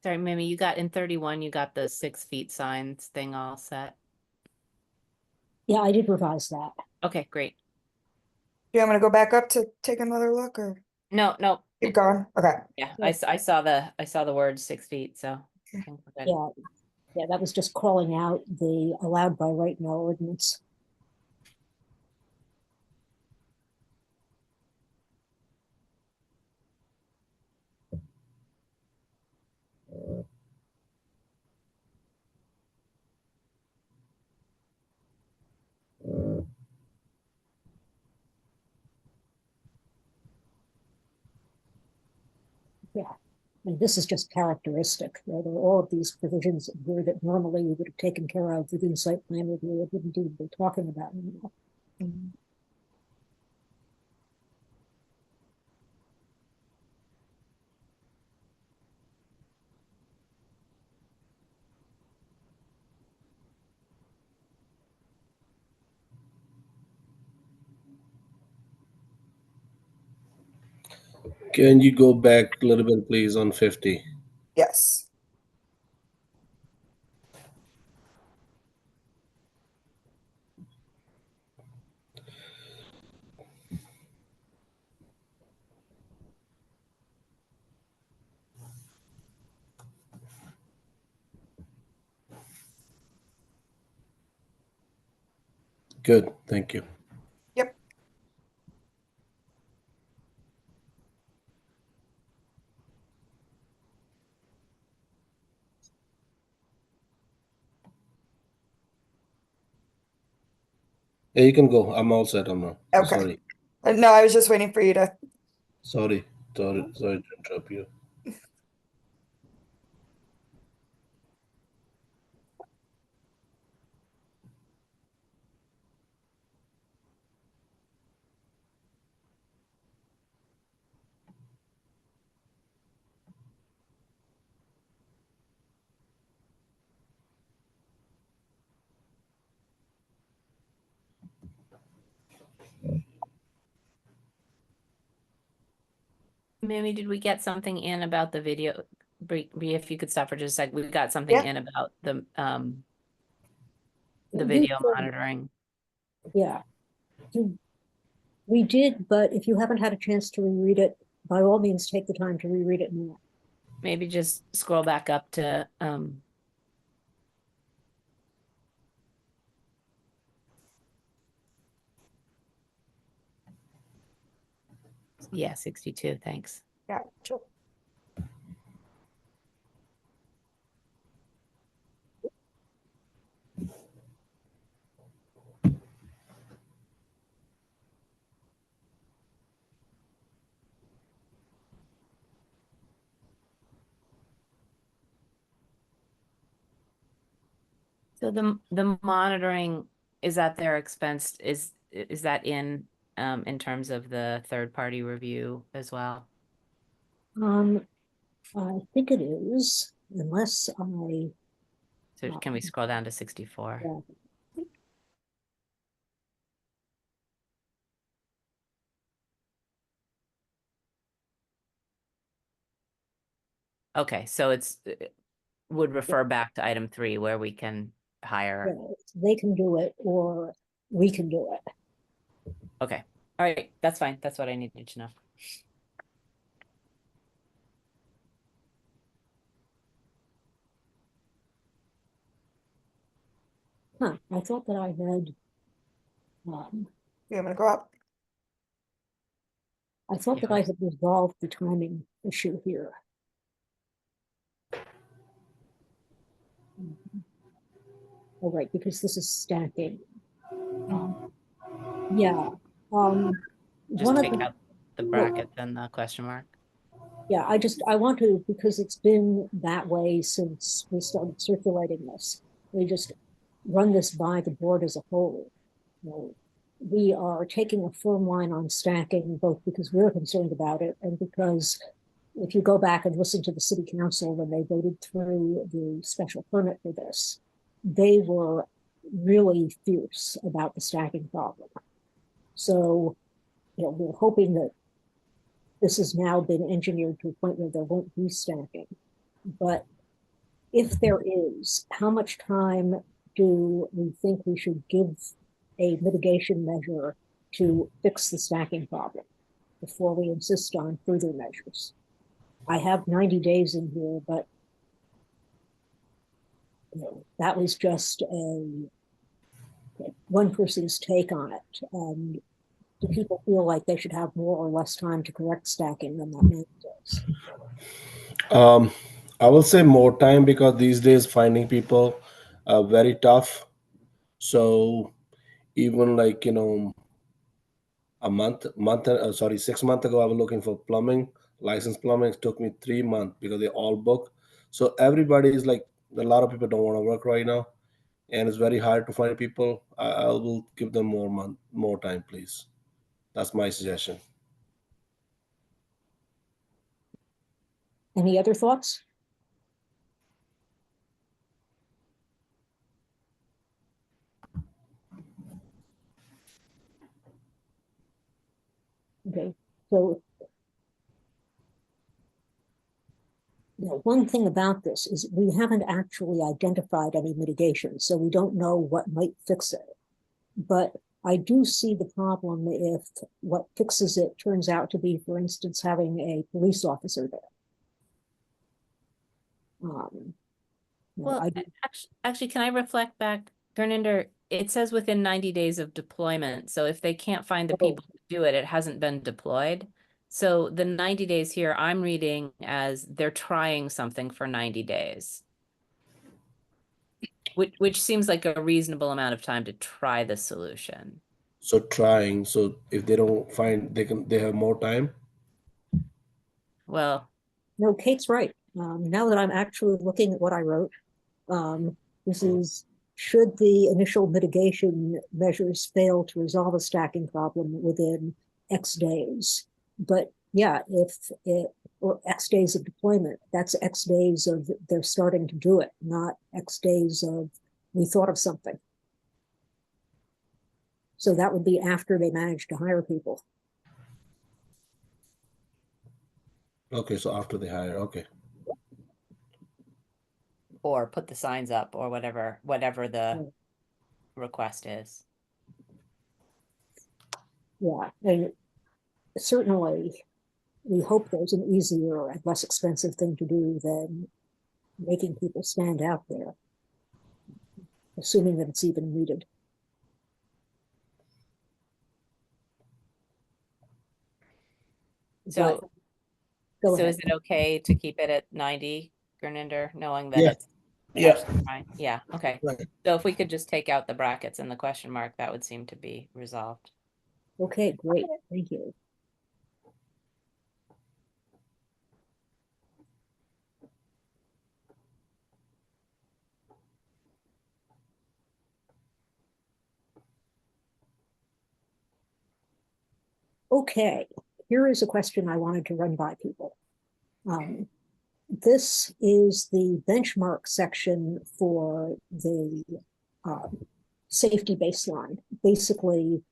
Sorry, Mimi, you got in 31, you got the 6 feet signs thing all set. Yeah, I did revise that. Okay, great. Do you want me to go back up to take another look or No, keep going? Okay. yeah, I saw the word 6 feet, so. I think we're good. Yeah, yeah, that was just calling out the allowed by right in our ordinance. And this is just characteristic. There are all of these provisions here that normally we would have taken care of within site plan review. It wouldn't even be talking about anymore. Mhm. Can you go back a little bit, please, on 50? Yes. Good, thank you. Yep. Yeah, you can go. I'm all set, Amar. Okay. Sorry. No, I was just waiting for you to. Sorry to interrupt you. Mimi, did we get something in about the video? Bree, if you could stop for just a sec, we've got something Yeah. in about the You video could- monitoring. Yeah. We did, but if you haven't had a chance to reread it, by all means, take the time to reread it now. Maybe just scroll back up to yeah, 62, thanks. Yeah, sure. So the monitoring is at their expense, is that in terms of the third party review as well? I think it is, unless I, So can we scroll down to 64? Yeah. Okay, so it's would refer back to item 3 where we can hire. they can do it or we can do it. Okay, all right, that's fine. That's what I needed to know. Huh, I thought that I had, You want me to go up? I thought that I had resolved the timing issue here. Oh, right, because this is stacking. Yeah. Just One of take the, out the brackets and the question mark. yeah, I want to, because it's been that way since we started circulating this. We just run this by the board as a whole. You know, we are taking a firm line on stacking, both because we're concerned about it and because if you go back and listen to the city council when they voted through the special permit for this, they were really fierce about the stacking problem. So, you know, we're hoping that this has now been engineered to a point where there won't be stacking. But if there is, how much time do we think we should give a mitigation measure to fix the stacking problem before we insist on further measures? I have 90 days in here, but you know, that was just one person's take on it. And do people feel like they should have more or less time to correct stacking than that man does? I will say more time because these days finding people are very tough. So even a 6 months ago, I was looking for plumbing Licensed plumbing took me 3 months because they all book. So everybody is like, a lot of people don't want to work right now, and it's very hard to find people. I will give them more time, please. That's my suggestion. Any other thoughts? Okay, so one thing about this is we haven't actually identified any mitigation, so we don't know what might fix it. But I do see the problem if what fixes it turns out to be, for instance, having a police officer there. Well, actually, can I reflect back, Gurninder? It says within 90 days of deployment. So if they can't find the people to do it, it hasn't been deployed. So the 90 days here, I'm reading as they're trying something for 90 days. Which seems like a reasonable amount of time to try the solution. So trying. So if they don't find, they have more time. Well, no, Kate's right. Now that I'm actually looking at what I wrote, this is, should the initial mitigation measures fail to resolve a stacking problem within X days. But yeah, or X days of deployment, that's X days of they're starting to do it, not X days of we thought of something. So that would be after they managed to hire people. Okay, so after they hire, okay. or put the signs up or whatever the request is. Yeah, and certainly we hope there's an easier and less expensive thing to do than making people stand out there, assuming that it's even needed. So, Go so ahead. is it okay to keep it at 90, Gurninder, knowing that Yeah. it's Yeah. actually fine? Yeah, okay. Right. So if we could just take out the brackets and the question mark, that would seem to be resolved. Okay, great, thank you. Okay, here is a question I wanted to run by people. This is the benchmark section for the safety baseline. Basically,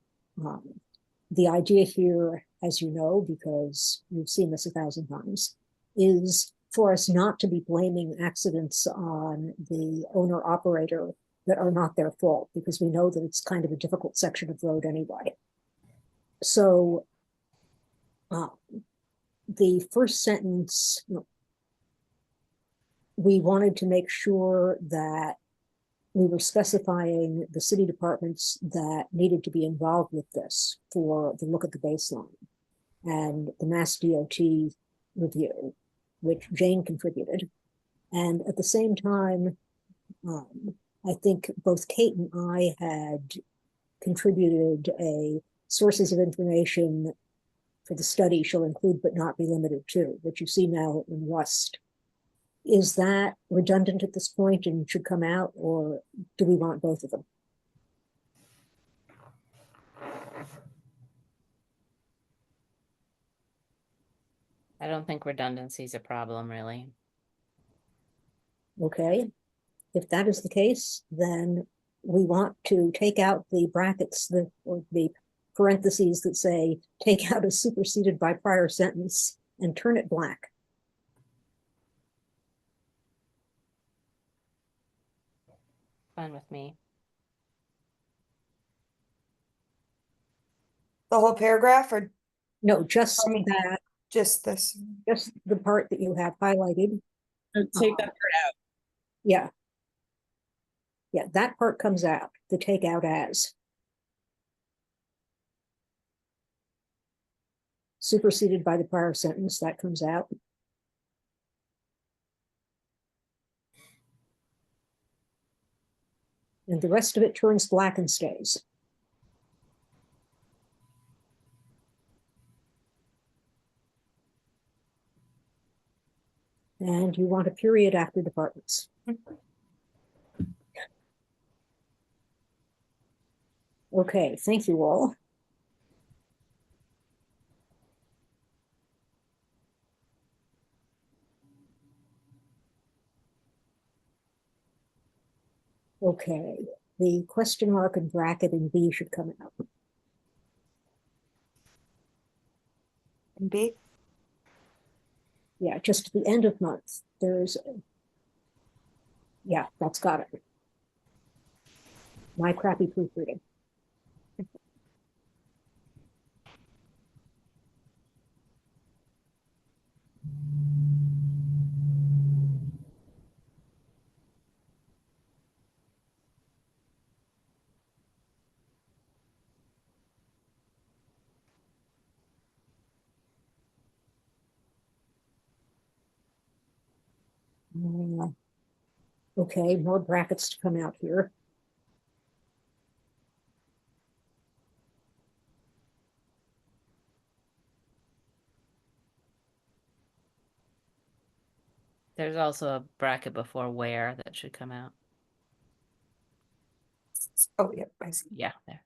the idea here, as you know, because you've seen this 1,000 times, is for us not to be blaming accidents on the owner operator that are not their fault, because we know that it's kind of a difficult section of road anyway. So the first sentence, we wanted to make sure that we were specifying the city departments that needed to be involved with this for the look at the baseline and the Mass DOT review, which Jane contributed. And at the same time, I think both Kate and I had contributed a sources of information for the study shall include but not be limited to, which you see now in Rust. Is that redundant at this point and should come out, or do we want both of them? I don't think redundancy is a problem, really. Okay, if that is the case, then we want to take out the brackets or the parentheses that say take out as superseded by prior sentence and turn it black. Fine with me. The whole paragraph or No, just I mean- that, just this? just the part that you have highlighted. Take that part out. Yeah. Yeah, that part comes out, the take out as. Superseded by the prior sentence, that comes out. And the rest of it turns black and stays. And you want a period after departments. Okay, thank you all. Okay, the question mark and bracket in B should come out. And B, Yeah, just at the end of month, yeah, that's got it. My crappy proofreading. Okay, more brackets to come out here. There's also a bracket before where that should come out. oh, yeah, I see. Yeah, there.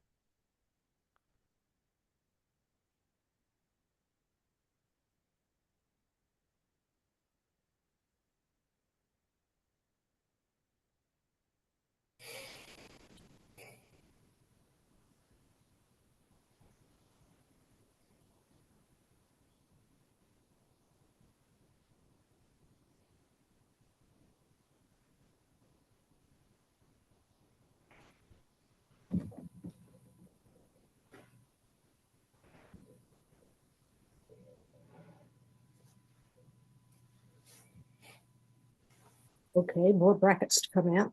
Okay, more brackets to come out.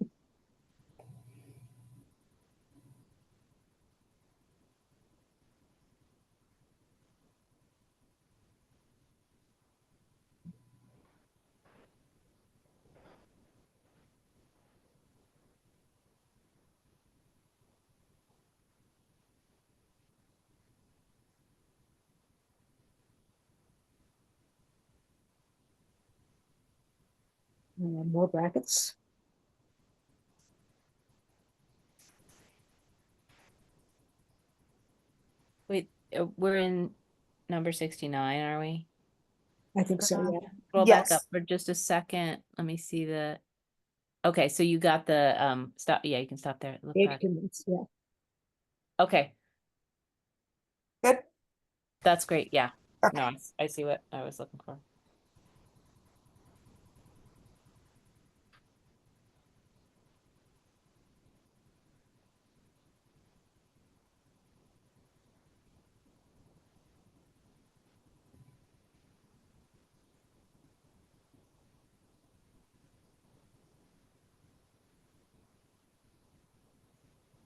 More brackets. Wait, we're in number 69, are we? I think so, yeah. Scroll back Yes. up for just a second. Let me see the. Okay, so you got the stop. Yeah, you can stop there. Look Age back. convince, yeah. Okay, Good, that's great. Yeah. okay. No, I see what I was looking for.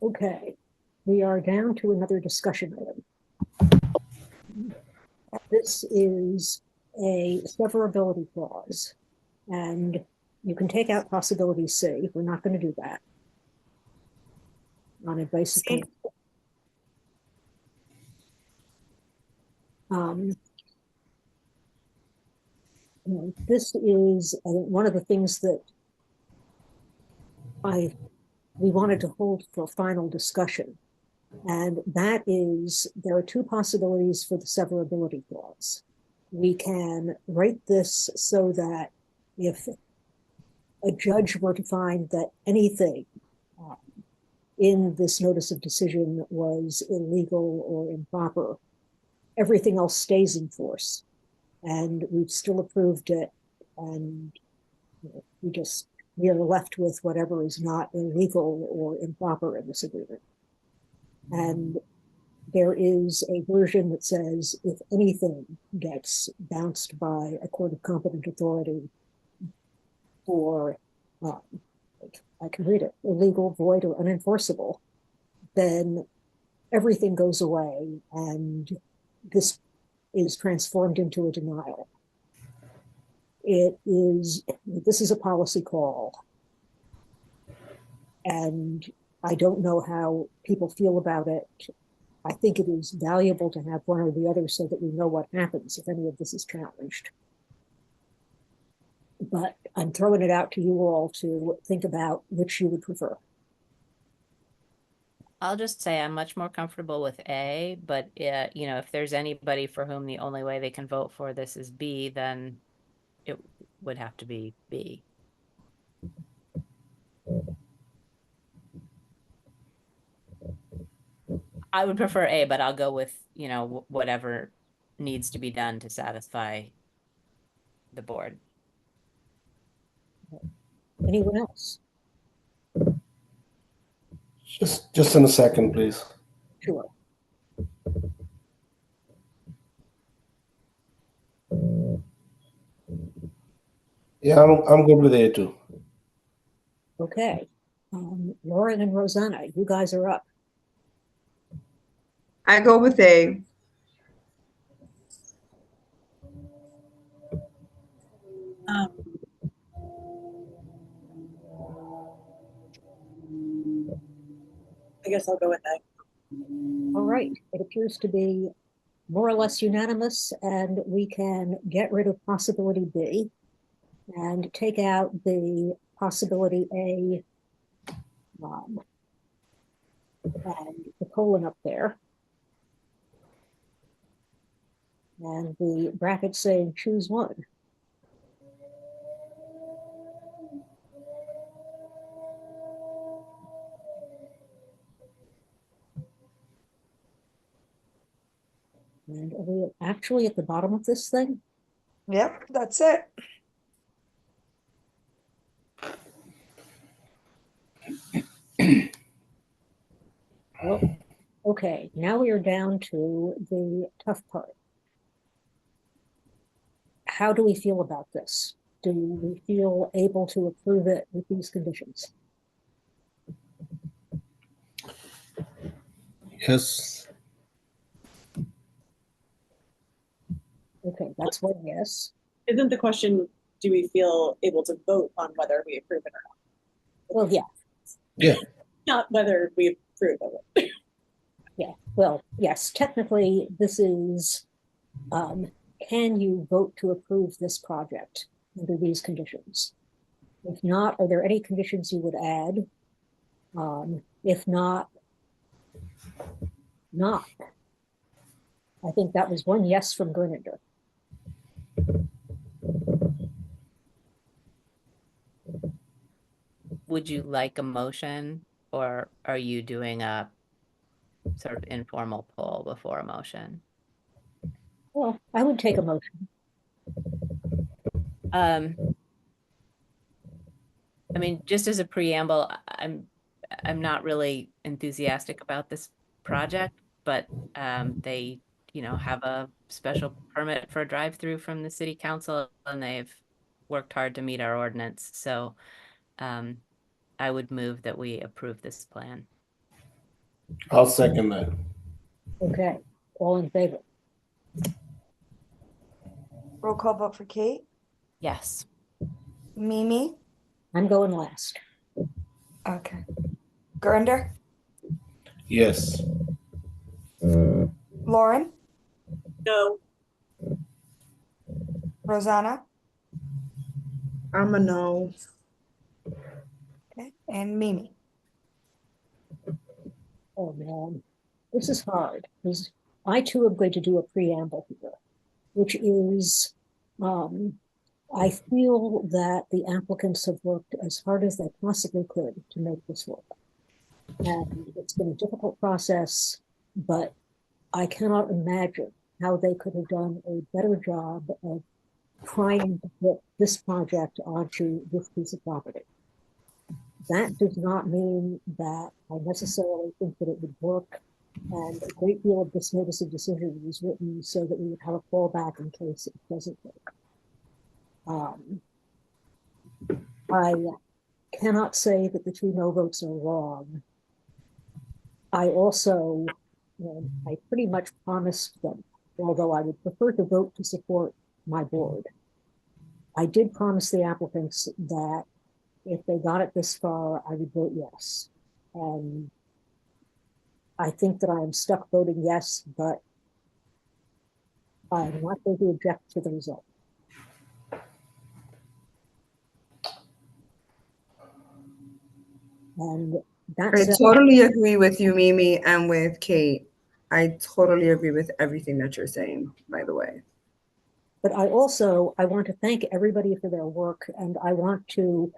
Okay, we are down to another discussion item. This is a severability clause, and you can take out possibility C. We're not going to do that. On advice of C. counsel. This is one of the things that we wanted to hold for final discussion. And that is, there are two possibilities for the severability clause. We can write this so that if a judge were to find that anything in this notice of decision was illegal or improper, everything else stays in force. And we've still approved it, and we are left with whatever is not illegal or improper in this agreement. And there is a version that says if anything gets bounced by a court of competent authority for, I can read it, illegal, void, or unenforceable, then everything goes away and this is transformed into a denial. This is a policy call. And I don't know how people feel about it. I think it is valuable to have one or the other so that we know what happens if any of this is challenged. But I'm throwing it out to you all to think about which you would prefer. I'll just say I'm much more comfortable with A, but you know, if there's anybody for whom the only way they can vote for this is B, then it would have to be B. I would prefer A, but I'll go with, you know, whatever needs to be done to satisfy the board. Anyone else? Just in a second, please. Sure. Yeah, I'm good with A too. Okay. Lauren and Rosanna, you guys are up. I go with A. Um, I guess I'll go with that. All right. It appears to be more or less unanimous, and we can get rid of possibility B and take out the possibility A and the colon up there. And the bracket saying choose one. And are we actually at the bottom of this thing? Yep, that's it. Well, okay, now we are down to the tough part. How do we feel about this? Do we feel able to approve it with these conditions? Yes. Okay, that's one yes. Isn't the question, do we feel able to vote on whether we approve it or Well, yeah, Yeah. not whether we approve of it? yeah. Well, yes, technically, this is, can you vote to approve this project under these conditions? If not, are there any conditions you would add? If not, not. I think that was one yes from Grinninger. Would you like a motion, or are you doing a sort of informal poll before a motion? Well, I would take a motion. I mean, just as a preamble, I'm not really enthusiastic about this project, but they, you know, have a special permit for a drive-through from the city council, and they've worked hard to meet our ordinance. So I would move that we approve this plan. I'll second that. Okay, all in favor? Roll call vote for Kate. Yes. Mimi. I'm going last. Okay. Gurinder. Yes. Lauren. No. Rosanna. I'm a no. Okay. And Mimi. Oh man, this is hard because I too am going to do a preamble here, which is, I feel that the applicants have worked as hard as they possibly could to make this work. And it's been a difficult process, but I cannot imagine how they could have done a better job of trying to put this project onto this piece of property. That does not mean that I necessarily think that it would work. And a great deal of this notice of decision was written so that we would have a fallback in case it doesn't work. I cannot say that the two no votes are wrong. I also, I pretty much promised them, although I would prefer to vote to support my board. I did promise the applicants that if they got it this far, I would vote yes. And I think that I am stuck voting yes, but I'm not going to object to the result. And I that's, totally agree with you, Mimi, and with Kate. I totally agree with everything that you're saying, by the way. but I want to thank everybody for their work, and I want to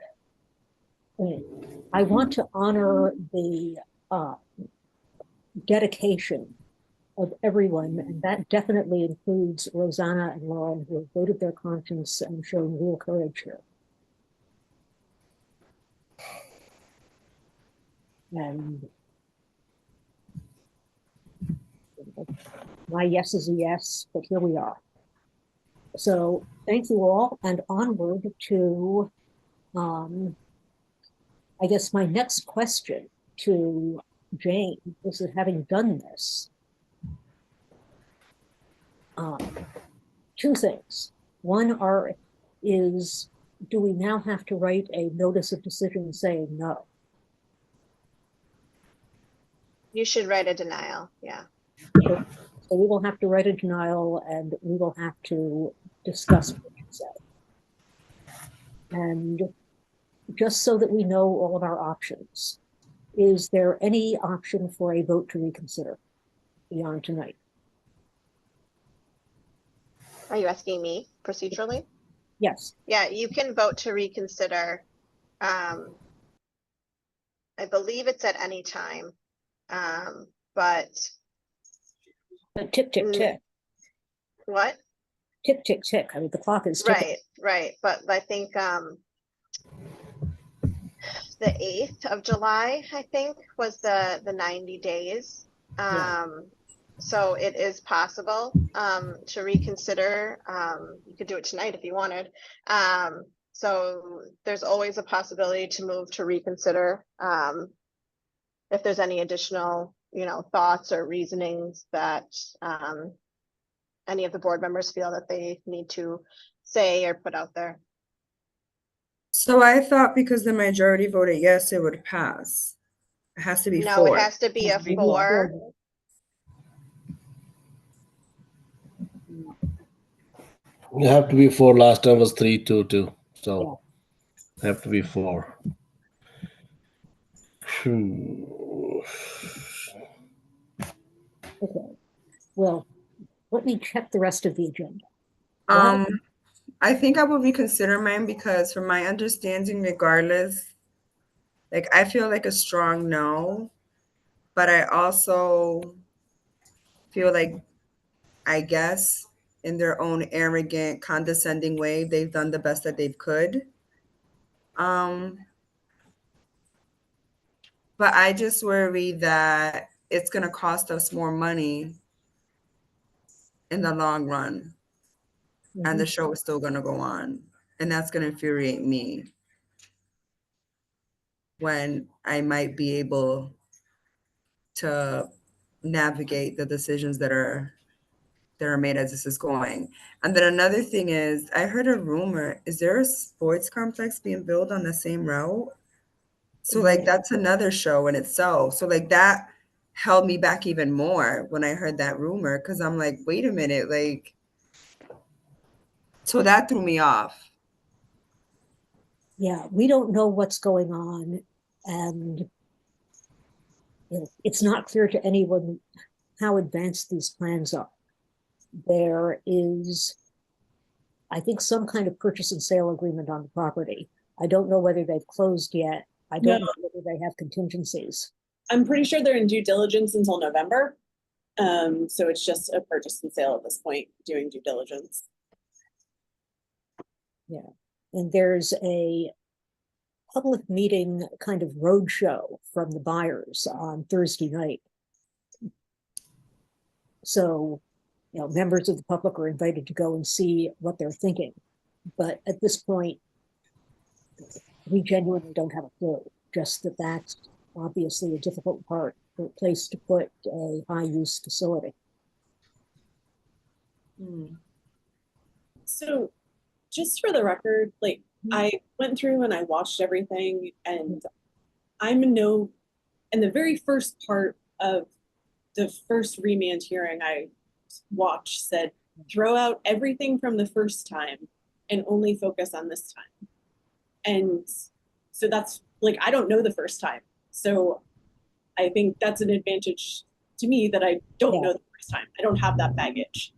honor the dedication of everyone, and that definitely includes Rosanna and Lauren, who have voted their conscience and shown real courage here. And my yes is a yes, but here we are. So thank you all, and onward to, I guess my next question to Jane is that having done this, two things. One is, do we now have to write a notice of decision saying no? You should write a denial, yeah. So we will have to write a denial, and we will have to discuss what you said. And just so that we know all of our options, is there any option for a vote to reconsider beyond tonight? Are you asking me procedurally? Yes. Yeah, you can vote to reconsider. I believe it's at any time. But Tick, tick, tick. what? Tick, tick, tick. I mean, the clock is ticking. Right. But I think the 8th of July, I think, was the 90 days. Yeah. So it is possible to reconsider. You could do it tonight if you wanted. So there's always a possibility to move to reconsider if there's any additional, thoughts or reasonings that any of the board members feel that they need to say or put out there. So I thought because the majority voted yes, it would pass. It has to be No, 4. it has to be a 4. You have to be 4. Last time was 3-2. So have to be 4. Okay. Well, let me check the rest of the agenda. I think I will reconsider mine because from my understanding, regardless, like I feel like a strong no, but I also feel like, I guess, in their own arrogant, condescending way, they've done the best that they could. But I just worry that it's going to cost us more money in the long run. And the show is still going to go on. And that's going to infuriate me when I might be able to navigate the decisions that are made as this is going. And then another thing is, I heard a rumor, is there a sports complex being built on the same route? So like that's another show in itself. So like that held me back even more when I heard that rumor, because I'm like, wait a minute, like, so that threw me off. Yeah, we don't know what's going on, and it's not clear to anyone how advanced these plans are. There is, I think, some kind of purchase and sale agreement on the property. I don't know whether they've closed yet. I don't know whether they have contingencies. I'm pretty sure they're in due diligence until November. So it's just a purchase and sale at this point, doing due diligence. Yeah. And there's a public meeting kind of roadshow from the buyers on Thursday night. So, members of the public are invited to go and see what they're thinking. But at this point, we genuinely don't have a clue. Just that that's obviously a difficult place to put a high-use facility. So just for the record, like I went through and I watched everything, and in the very first part of the first remand hearing I watched said, throw out everything from the first time and only focus on this time. And so that's like, I don't know the first time. So I think that's an advantage to me that I don't Yeah. know the first time. I don't have that baggage.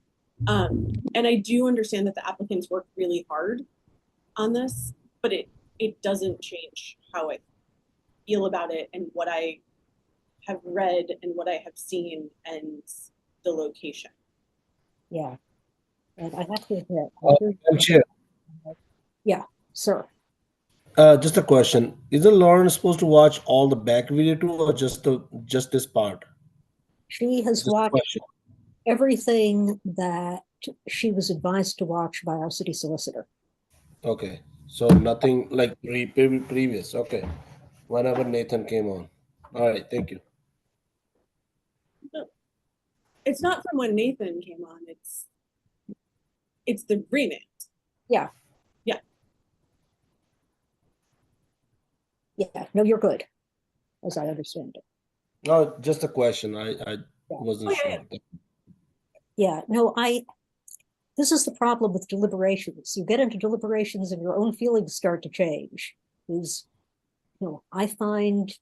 And I do understand that the applicants work really hard on this, but it doesn't change how I feel about it and what I have read and what I have seen and the location. Yeah. And I have to admit, Madam Chair, sir, just a question. Isn't Lauren supposed to watch all the back video too, or just this part? she has Just a watched question. everything that she was advised to watch by our city solicitor. Okay, so nothing like previous. Okay, whenever Nathan came on. All right, thank you. It's not from when Nathan came on, it's the remake. Yeah, no, you're good, as I understand it. No, just a question. I wasn't Oh, yeah, sure. Yeah, no, this is the problem with deliberations. You get into deliberations and your own feelings start to change. I find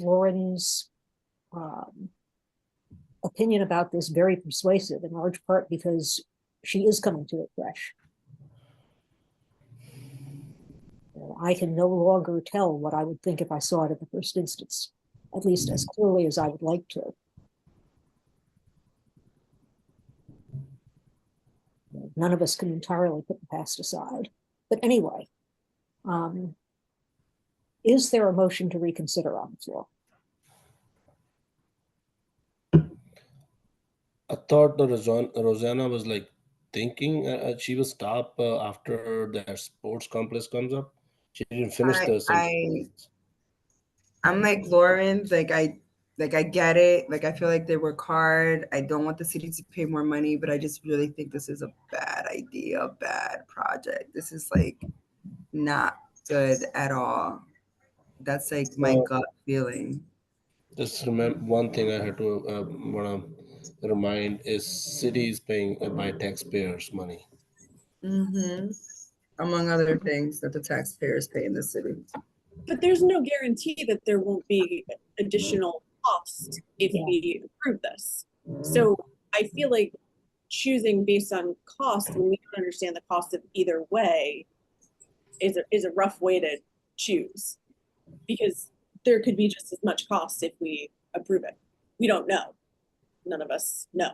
Lauren's opinion about this very persuasive, in large part because she is coming to it fresh. I can no longer tell what I would think if I saw it in the first instance, at least as clearly as I would like to. None of us can entirely put the past aside. But anyway, is there a motion to reconsider on the floor? I thought the Rosanna was like thinking she will stop after the sports complex comes up. She didn't finish the sentence. I'm like Lauren, like I get it. Like I feel like they work hard. I don't want the city to pay more money, but I just really think this is a bad idea, a bad project. This is like not good at all. That's like my gut feeling. Just remember one thing I had to wanna remind is city is paying by taxpayers' money. Among other things that the taxpayers pay in the city. But there's no guarantee that there won't be additional cost if we approve this. So I feel like choosing based on cost when we don't understand the cost of either way is a rough way to choose, because there could be just as much cost if we approve it. We don't know. None of us know.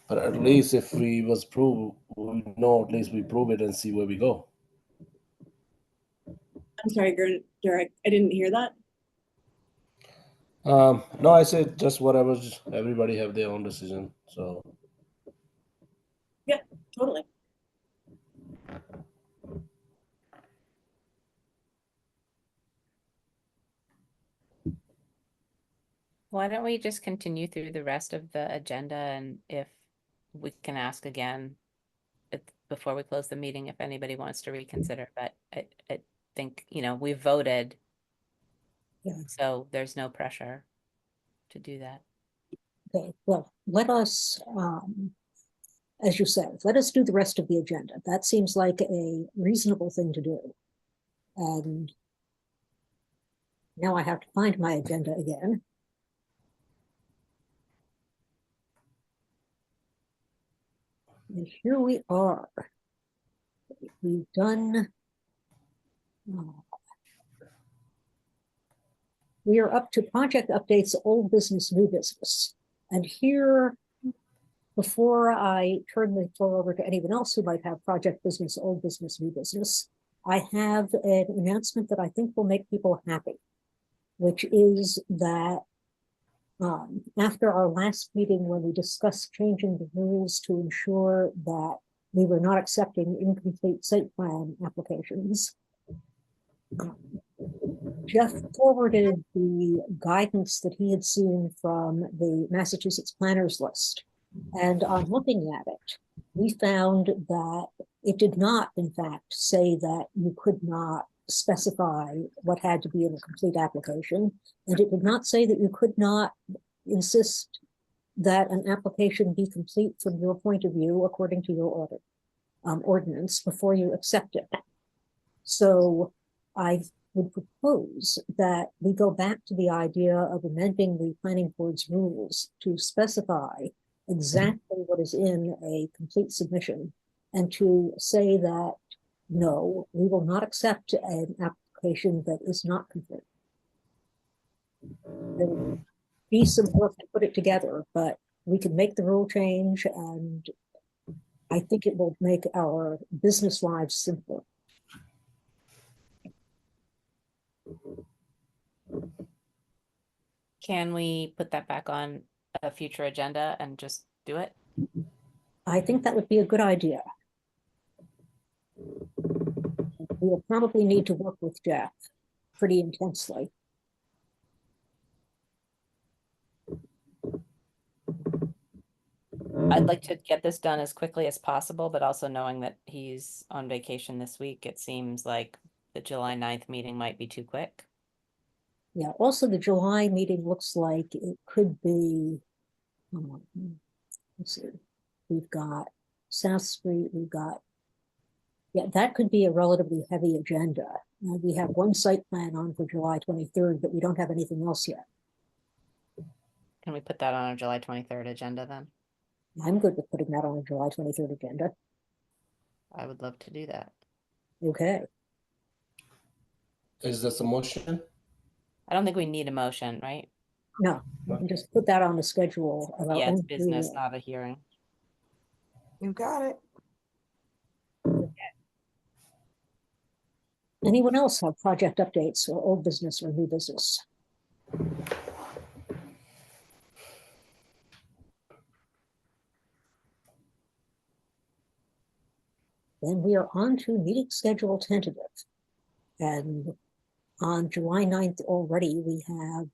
But at least if we was prove, we know at least we prove it and see where we go. I'm sorry, Derek, I didn't hear that. No, I said just whatever. Everybody have their own decision. So Yeah, totally. Why don't we just continue through the rest of the agenda, and if we can ask again before we close the meeting, if anybody wants to reconsider, but I think, we voted. Yeah. So there's no pressure to do that. Okay, well, let us, as you said, let us do the rest of the agenda. That seems like a reasonable thing to do. And now I have to find my agenda again. And here we are. We've done, we are up to project updates, old business, new business. And here, before I turn the floor over to anyone else who might have project business, old business, new business, I have an announcement that I think will make people happy, which is that after our last meeting, when we discussed changing the rules to ensure that we were not accepting incomplete site plan applications, Jeff forwarded the guidance that he had seen from the Massachusetts Planners List. And on looking at it, we found that it did not, in fact, say that you could not specify what had to be in a complete application. And it did not say that you could not insist that an application be complete from your point of view according to your audit. ordinance before you accept it. So I would propose that we go back to the idea of amending the planning board's rules to specify exactly what is in a complete submission and to say that, no, we will not accept an application that is not complete. There will be some work to put it together, but we can make the rule change, and I think it will make our business lives simpler. Can we put that back on a future agenda and just do it? I think that would be a good idea. We will probably need to work with Jeff pretty intensely. I'd like to get this done as quickly as possible, but also knowing that he's on vacation this week, it seems like the July 9th meeting might be too quick. Yeah, also the July meeting looks like it could be, let's see, we've got South Street, yeah, that could be a relatively heavy agenda. We have one site plan on for July 23rd, but we don't have anything else yet. Can we put that on our July 23rd agenda then? I'm good with putting that on a July 23rd agenda. I would love to do that. Okay. Is this a motion? I don't think we need a motion, right? No, we can just put that on the schedule. of our Yeah, it's own business, meeting. not a hearing. You got it. Anyone else have project updates or old business or new business? Then we are on to meeting schedule tentative. And on July 9th already, we have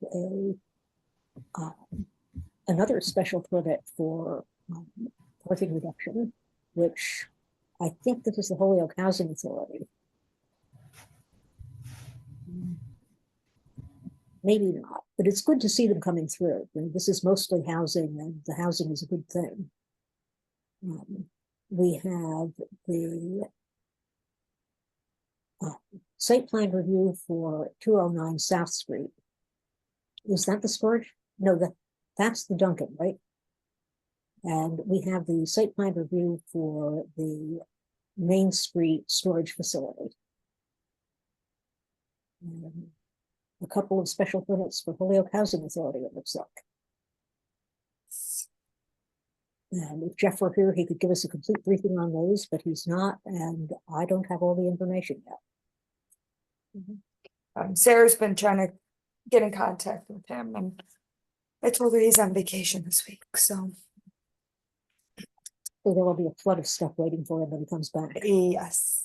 another special permit for parking reduction, which I think this is the Holyoke Housing Authority. Maybe not, but it's good to see them coming through. I mean, this is mostly housing, and the housing is a good thing. We have the site plan review for 209 South Street. Is that the storage? No, that's the Duncan, right? And we have the site plan review for the Main Street storage facility. A couple of special permits for Holyoke Housing Authority, it looks like. And if Jeff were here, he could give us a complete briefing on those, but he's not, and I don't have all the information yet. Sarah's been trying to get in contact with him, and I told her he's on vacation this week, so So there will be a flood of stuff waiting for him when he comes back. yes.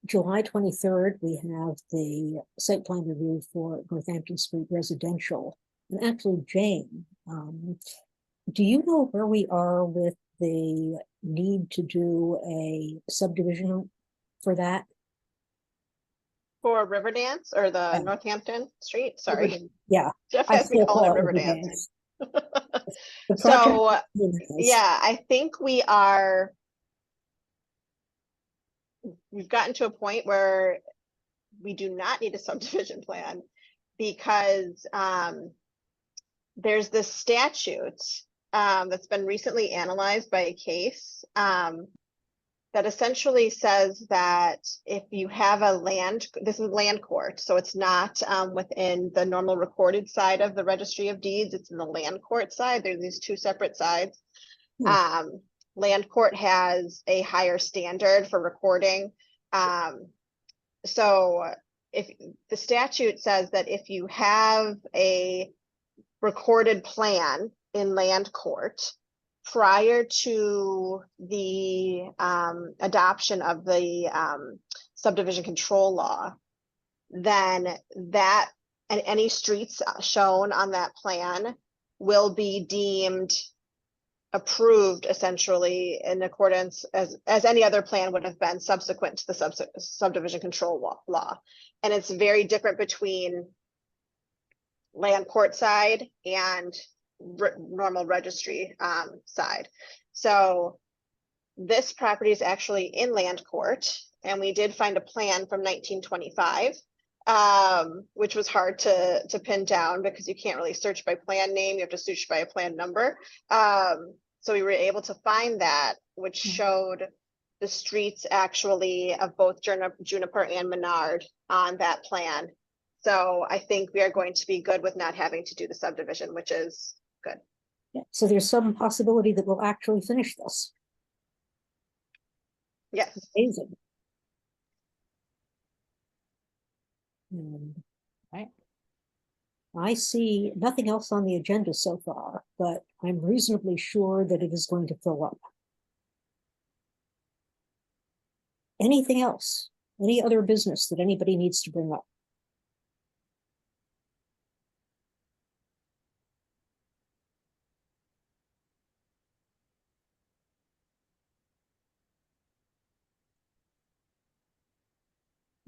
July 23rd, we have the site plan review for Northampton Street Residential. And actually, Jane, do you know where we are with the need to do a subdivision for that? For Riverdance or the Yeah. Northampton Street, sorry. Yeah. Jeff I has me still call it call it Riverdance. The So, project- yeah, I think we've gotten to a point where we do not need a subdivision plan because there's this statute that's been recently analyzed by a case that essentially says that if you have this is land court, so it's not within the normal recorded side of the registry of deeds, it's in the land court side. There's these two separate sides. Land court has a higher standard for recording. So if the statute says that if you have a recorded plan in land court prior to the adoption of the subdivision control law, then that and any streets shown on that plan will be deemed approved essentially in accordance as any other plan would have been subsequent to the subdivision control law. And it's very different between land court side and normal registry side. So this property is actually in land court, and we did find a plan from 1925, which was hard to pin down because you can't really search by plan name. You have to search by a plan number. So we were able to find that, which showed the streets actually of both Juniper and Menard on that plan. So I think we are going to be good with not having to do the subdivision, which is good. Yeah, so there's some possibility that we'll actually finish this. Yes. Amazing. And Right. I see nothing else on the agenda so far, but I'm reasonably sure that it is going to fill up. Anything else? Any other business that anybody needs to bring up?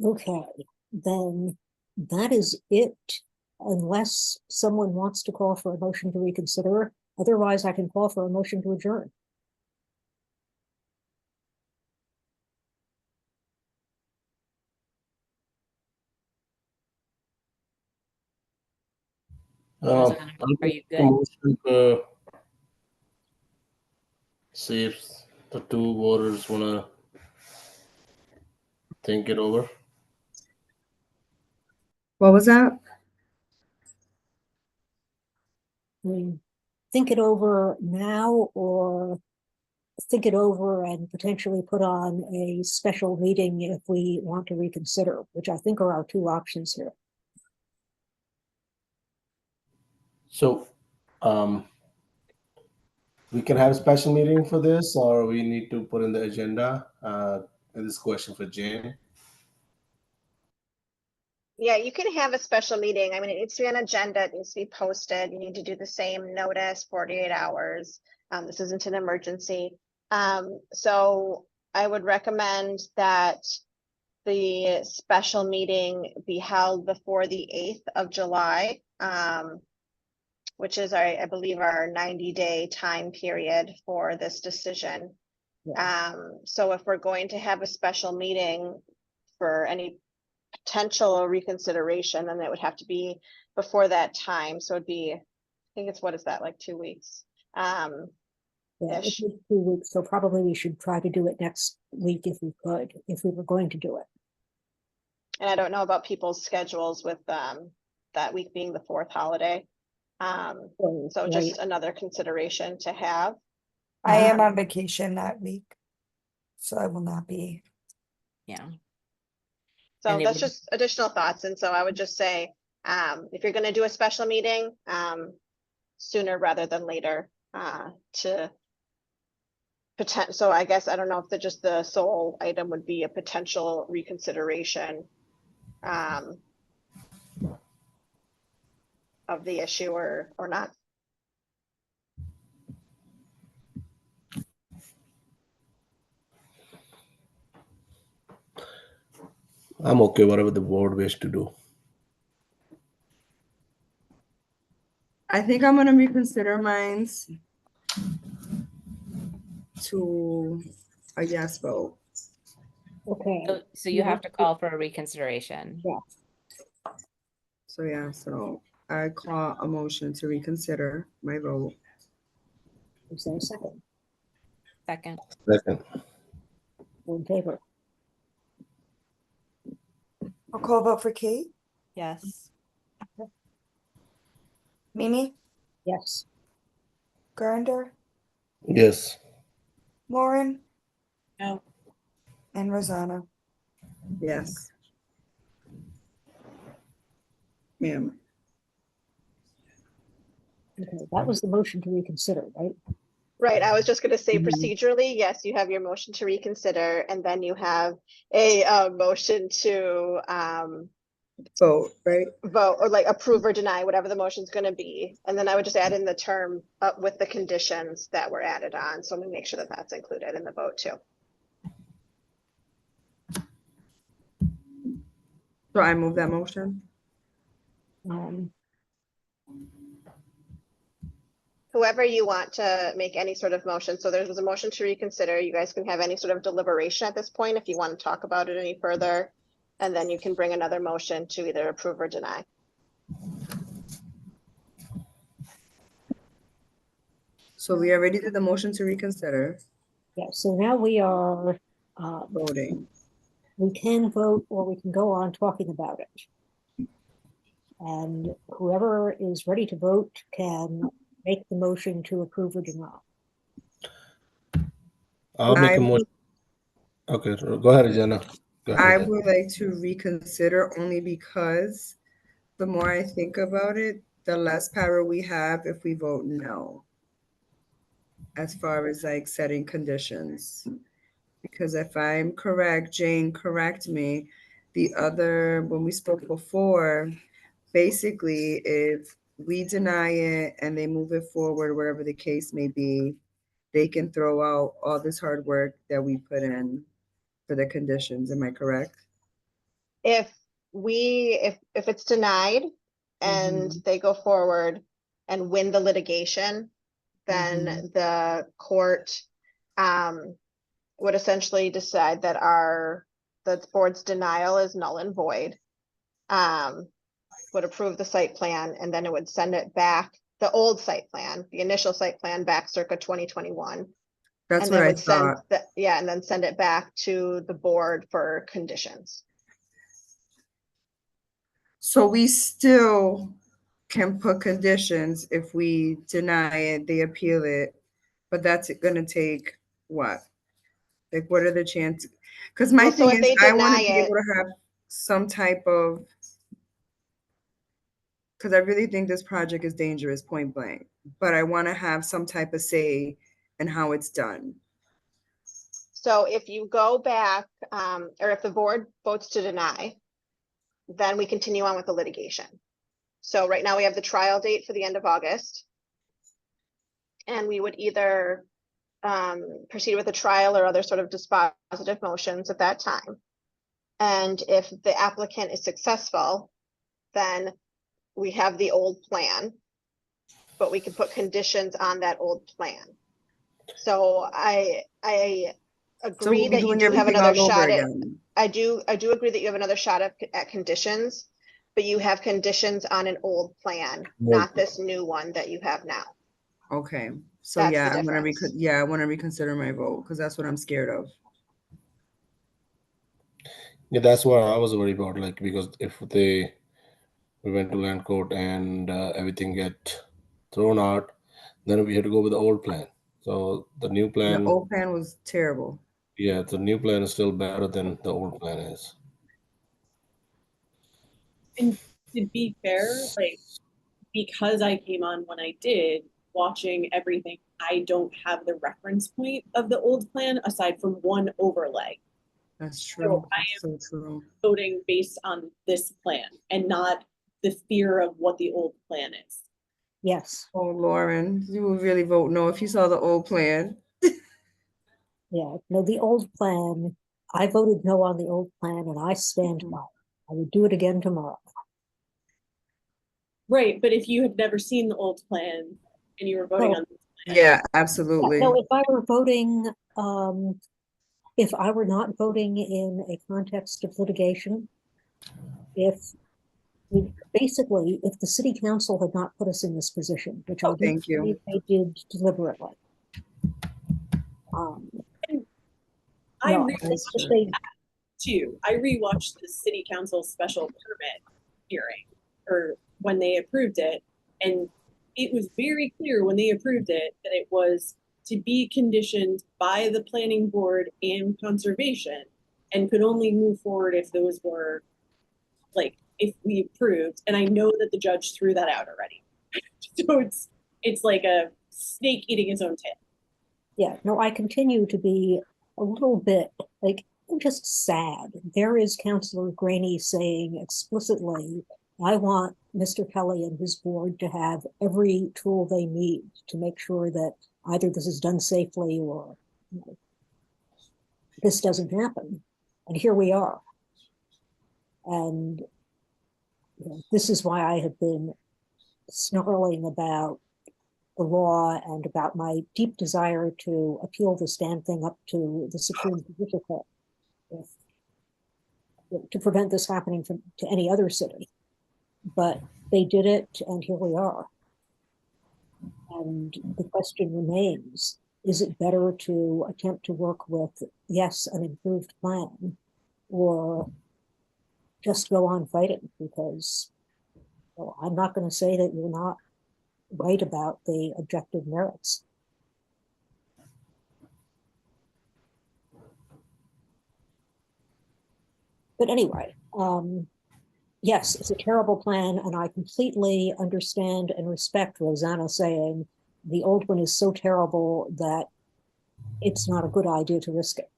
Okay, then that is it, unless someone wants to call for a motion to reconsider. Otherwise, I can call for a motion to adjourn. Rosanna, I'll are make you a good? motion to see if the two voters wanna think it over. What was that? I mean, think it over now, or think it over and potentially put on a special meeting if we want to reconsider, which I think are our two options here. So, we can have a special meeting for this, or we need to put in the agenda. And this question for Jane. Yeah, you can have a special meeting. I mean, it needs to be on agenda, it needs to be posted. You need to do the same notice, 48 hours. This isn't an emergency. So I would recommend that the special meeting be held before the 8th of July, which is, I believe, our 90-day time period for this decision. So if we're going to have a special meeting for any potential reconsideration, then it would have to be before that time. So it'd be, I think it's, what is that, like 2 weeks? Yeah, Ish. it's 2 weeks, so probably we should try to do it next week if we could, if we were going to do it. And I don't know about people's schedules with that week being the 4th holiday. So right. just another consideration to have. I am Um, on vacation that week, so I will not be. Yeah. So And it that's would- just additional thoughts. And so I would just say, if you're gonna do a special meeting, sooner rather than later, to potential. So I guess, I don't know if just the sole item would be a potential reconsideration of the issue or not. I'm okay, whatever the board wish to do. I think I'm gonna reconsider mines to a yes vote. Okay, So you have to call for a reconsideration. So yeah, so I call a motion to reconsider my vote. is there a second? Second. Second. All in favor? I'll call vote for Kate, Yes. Mimi, Yes. Gurinder, Yes. Lauren, No. and Rosanna. Yes. Ma'am. Okay, that was the motion to reconsider, right? Right, I was just gonna say Mhm. procedurally, yes, you have your motion to reconsider, and then you have a motion to Vote, right? vote or like approve or deny, whatever the motion's gonna be. And then I would just add in the term with the conditions that were added on. So we make sure that that's included in the vote too. So I move that motion. Um, whoever you want to make any sort of motion. So there's a motion to reconsider. You guys can have any sort of deliberation at this point if you want to talk about it any further. And then you can bring another motion to either approve or deny. So we already did the motion to reconsider Yeah, so now we are, voting. we can vote or we can go on talking about it. And whoever is ready to vote can make the motion to approve or deny. I'll make I a motion. Okay, go ahead, Jenna. Go I ahead. would like to reconsider only because the more I think about it, the less power we have if we vote no. As far as like setting conditions. Because if I'm correct, Jane, correct me, when we spoke before, basically if we deny it and they move it forward, whatever the case may be, they can throw out all this hard work that we put in for the conditions. Am I correct? If it's denied and they go forward and win the litigation, then the court would essentially decide that the board's denial is null and void. Would approve the site plan, and then it would send it back, the old site plan, the initial site plan back circa 2021. That's And what then I would send thought. and then send it back to the board for conditions. So we still can put conditions if we deny it, they appeal it, but that's gonna take what? Like, what are the chances? Because my Well, so thing if is, they I want to deny be it- able to have some type of, because I really think this project is dangerous, point blank, but I want to have some type of say in how it's done. So if you go back, or if the board votes to deny, then we continue on with the litigation. So right now we have the trial date for the end of August. And we would either proceed with a trial or other sort of dispositive motions at that time. And if the applicant is successful, then we have the old plan, but we can put conditions on that old plan. So I So agree we'll be that you doing do have everything another all over shot at, again. I do agree that you have another shot at conditions, but you have conditions on an old plan, not this new one that you have now. Okay, so That's yeah, the I want difference. to reconsider my vote because that's what I'm scared of. Yeah, that's what I was worried about. Like, because if we went to land court and everything get thrown out, then we had to go with the old plan. So the new The plan, old plan was terrible. yeah, the new plan is still better than the old plan is. And to be fair, like, because I came on when I did, watching everything, I don't have the reference point of the old plan aside from one overlay. That's true. I That's so true. Voting based on this plan and not the fear of what the old plan is. Yes, Oh, Lauren, you would really vote no if you saw the old plan. yeah, no, the old plan, I voted no on the old plan and I stand by it. I would do it again tomorrow. Right, but if you had never seen the old plan and you were voting No. on this plan, Yeah, absolutely. No, if I were voting, if I were not voting in a context of litigation, basically, if the city council had not put us in this position, which I Oh, do thank you. believe they did deliberately. I No, rewatched it's just they, too. I rewatched the city council special permit hearing or when they approved it, and it was very clear when they approved it that it was to be conditioned by the planning board and conservation and could only move forward if those were like if we approved. And I know that the judge threw that out already. So it's like a snake eating its own tail. yeah, no, I continue to be a little bit like, I'm just sad. There is Councillor Graney saying explicitly, I want Mr. Kelly and his board to have every tool they need to make sure that either this is done safely or this doesn't happen. And here we are. And this is why I have been snarling about the law and about my deep desire to appeal this damn thing up to the Supreme Judicial Court to prevent this happening to any other city. But they did it, and here we are. And the question remains, is it better to attempt to work with, yes, an improved plan, or just go on fighting? Because, well, I'm not going to say that you're not right about the objective merits. But anyway, yes, it's a terrible plan, and I completely understand and respect Rosanna saying the old one is so terrible that it's not a good idea to risk it.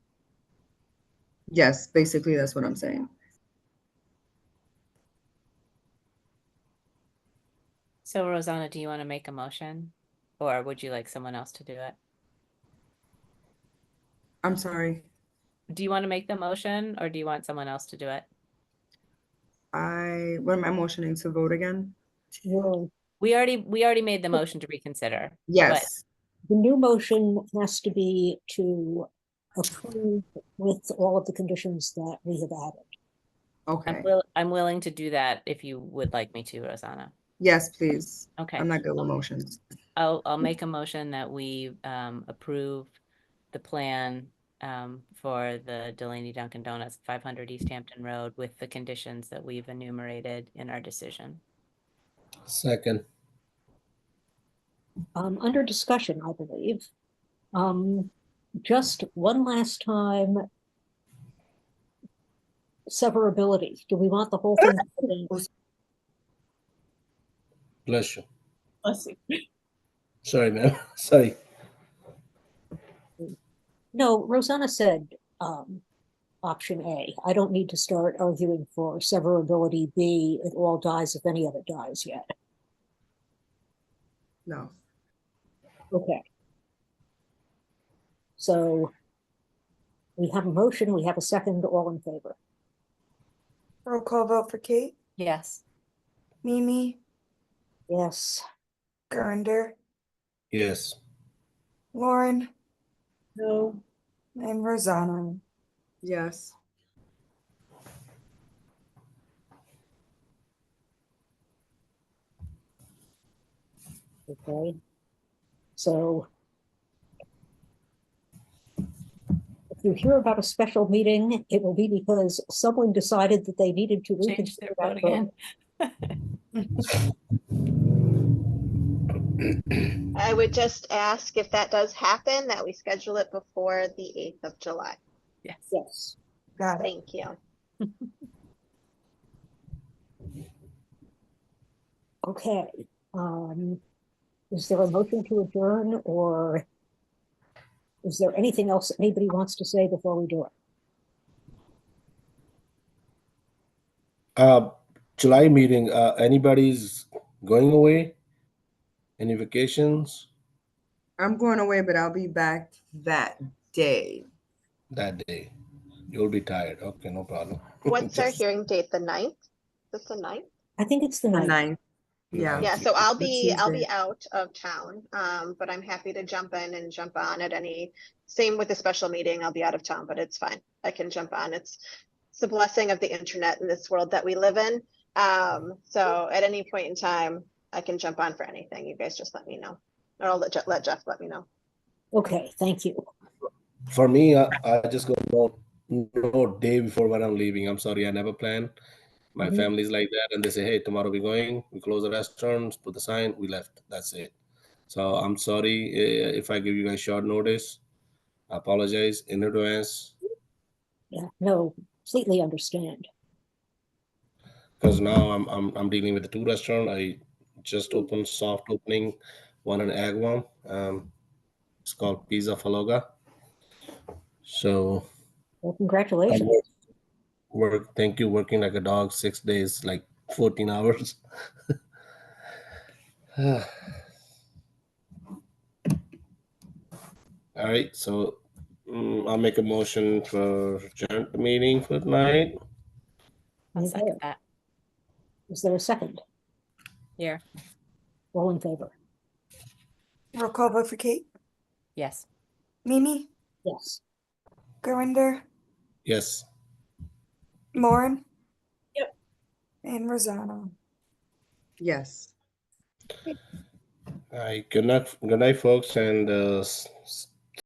Yes, basically that's what I'm saying. So Rosanna, do you want to make a motion? Or would you like someone else to do it? I'm sorry. Do you want to make the motion or do you want someone else to do it? What am I motioning to vote again? Well, We already made the motion to reconsider. Yes. the new motion has to be to approve with all of the conditions that we have added. Okay. I'm willing to do that if you would like me to, Rosanna. Yes, please. Okay. I'm not good with motions. I'll make a motion that we approve the plan for the Delaney Dunkin' Donuts 500 East Hampton Road with the conditions that we've enumerated in our decision. Second. Under discussion, I believe. Just one last time. Severability. Do we want the whole thing? Bless you. Let's see. Sorry, ma'am. Sorry. No, Rosanna said option A. I don't need to start arguing for severability B. It all dies if any of it dies yet. No. Okay. So we have a motion, we have a second, all in favor. Roll call vote for Kate, Yes. Mimi, Yes. Gurinder, Yes. Lauren, No. and Rosanna. Yes. Okay. So if you hear about a special meeting, it will be because someone decided that they needed to Change their reconsider vote that again. I would just ask if that does happen, that we schedule it before the 8th of July. Yes. Yes. Got it. Thank you. Okay. Is there a motion to adjourn, or is there anything else that anybody wants to say before we do it? July meeting, anybody's going away? Any vacations I'm going away, but I'll be back that day. that day? You'll be tired. Okay, no problem. What's our Just hearing date? The 9th? Is this the 9th? I think it's the The 9th. 9th. Yeah. Yeah, so I'll The be Tuesday. out of town, but I'm happy to jump in and jump on at any, same with the special meeting, I'll be out of town, but it's fine. I can jump on. It's the blessing of the internet in this world that we live in. So at any point in time, I can jump on for anything. You guys just let me know. Or I'll let Jeff let me know. Okay, thank you. for me, I just go no day before when I'm leaving. I'm sorry, I never plan. My Mhm. family's like that, and they say, "Hey, tomorrow we're going. We close the restaurants, put the sign, we left. That's it." So I'm sorry if I give you guys short notice. I apologize in advance Yeah, no, completely understand. because now I'm dealing with the two restaurant. I just opened soft opening one in Agawam. It's called Pizza Faloga. So Well, I congratulations. thank you, working like a dog 6 days, like 14 hours. All right, so I'll make a motion for adjourn the meeting for tonight. I'll Okay. second that. Is there a second? Here. All in favor? Roll call vote for Kate, Yes. Mimi, Yes. Gurinder, Yes. Lauren. Yep. And Rosanna. Yes. All right. Good night, folks, and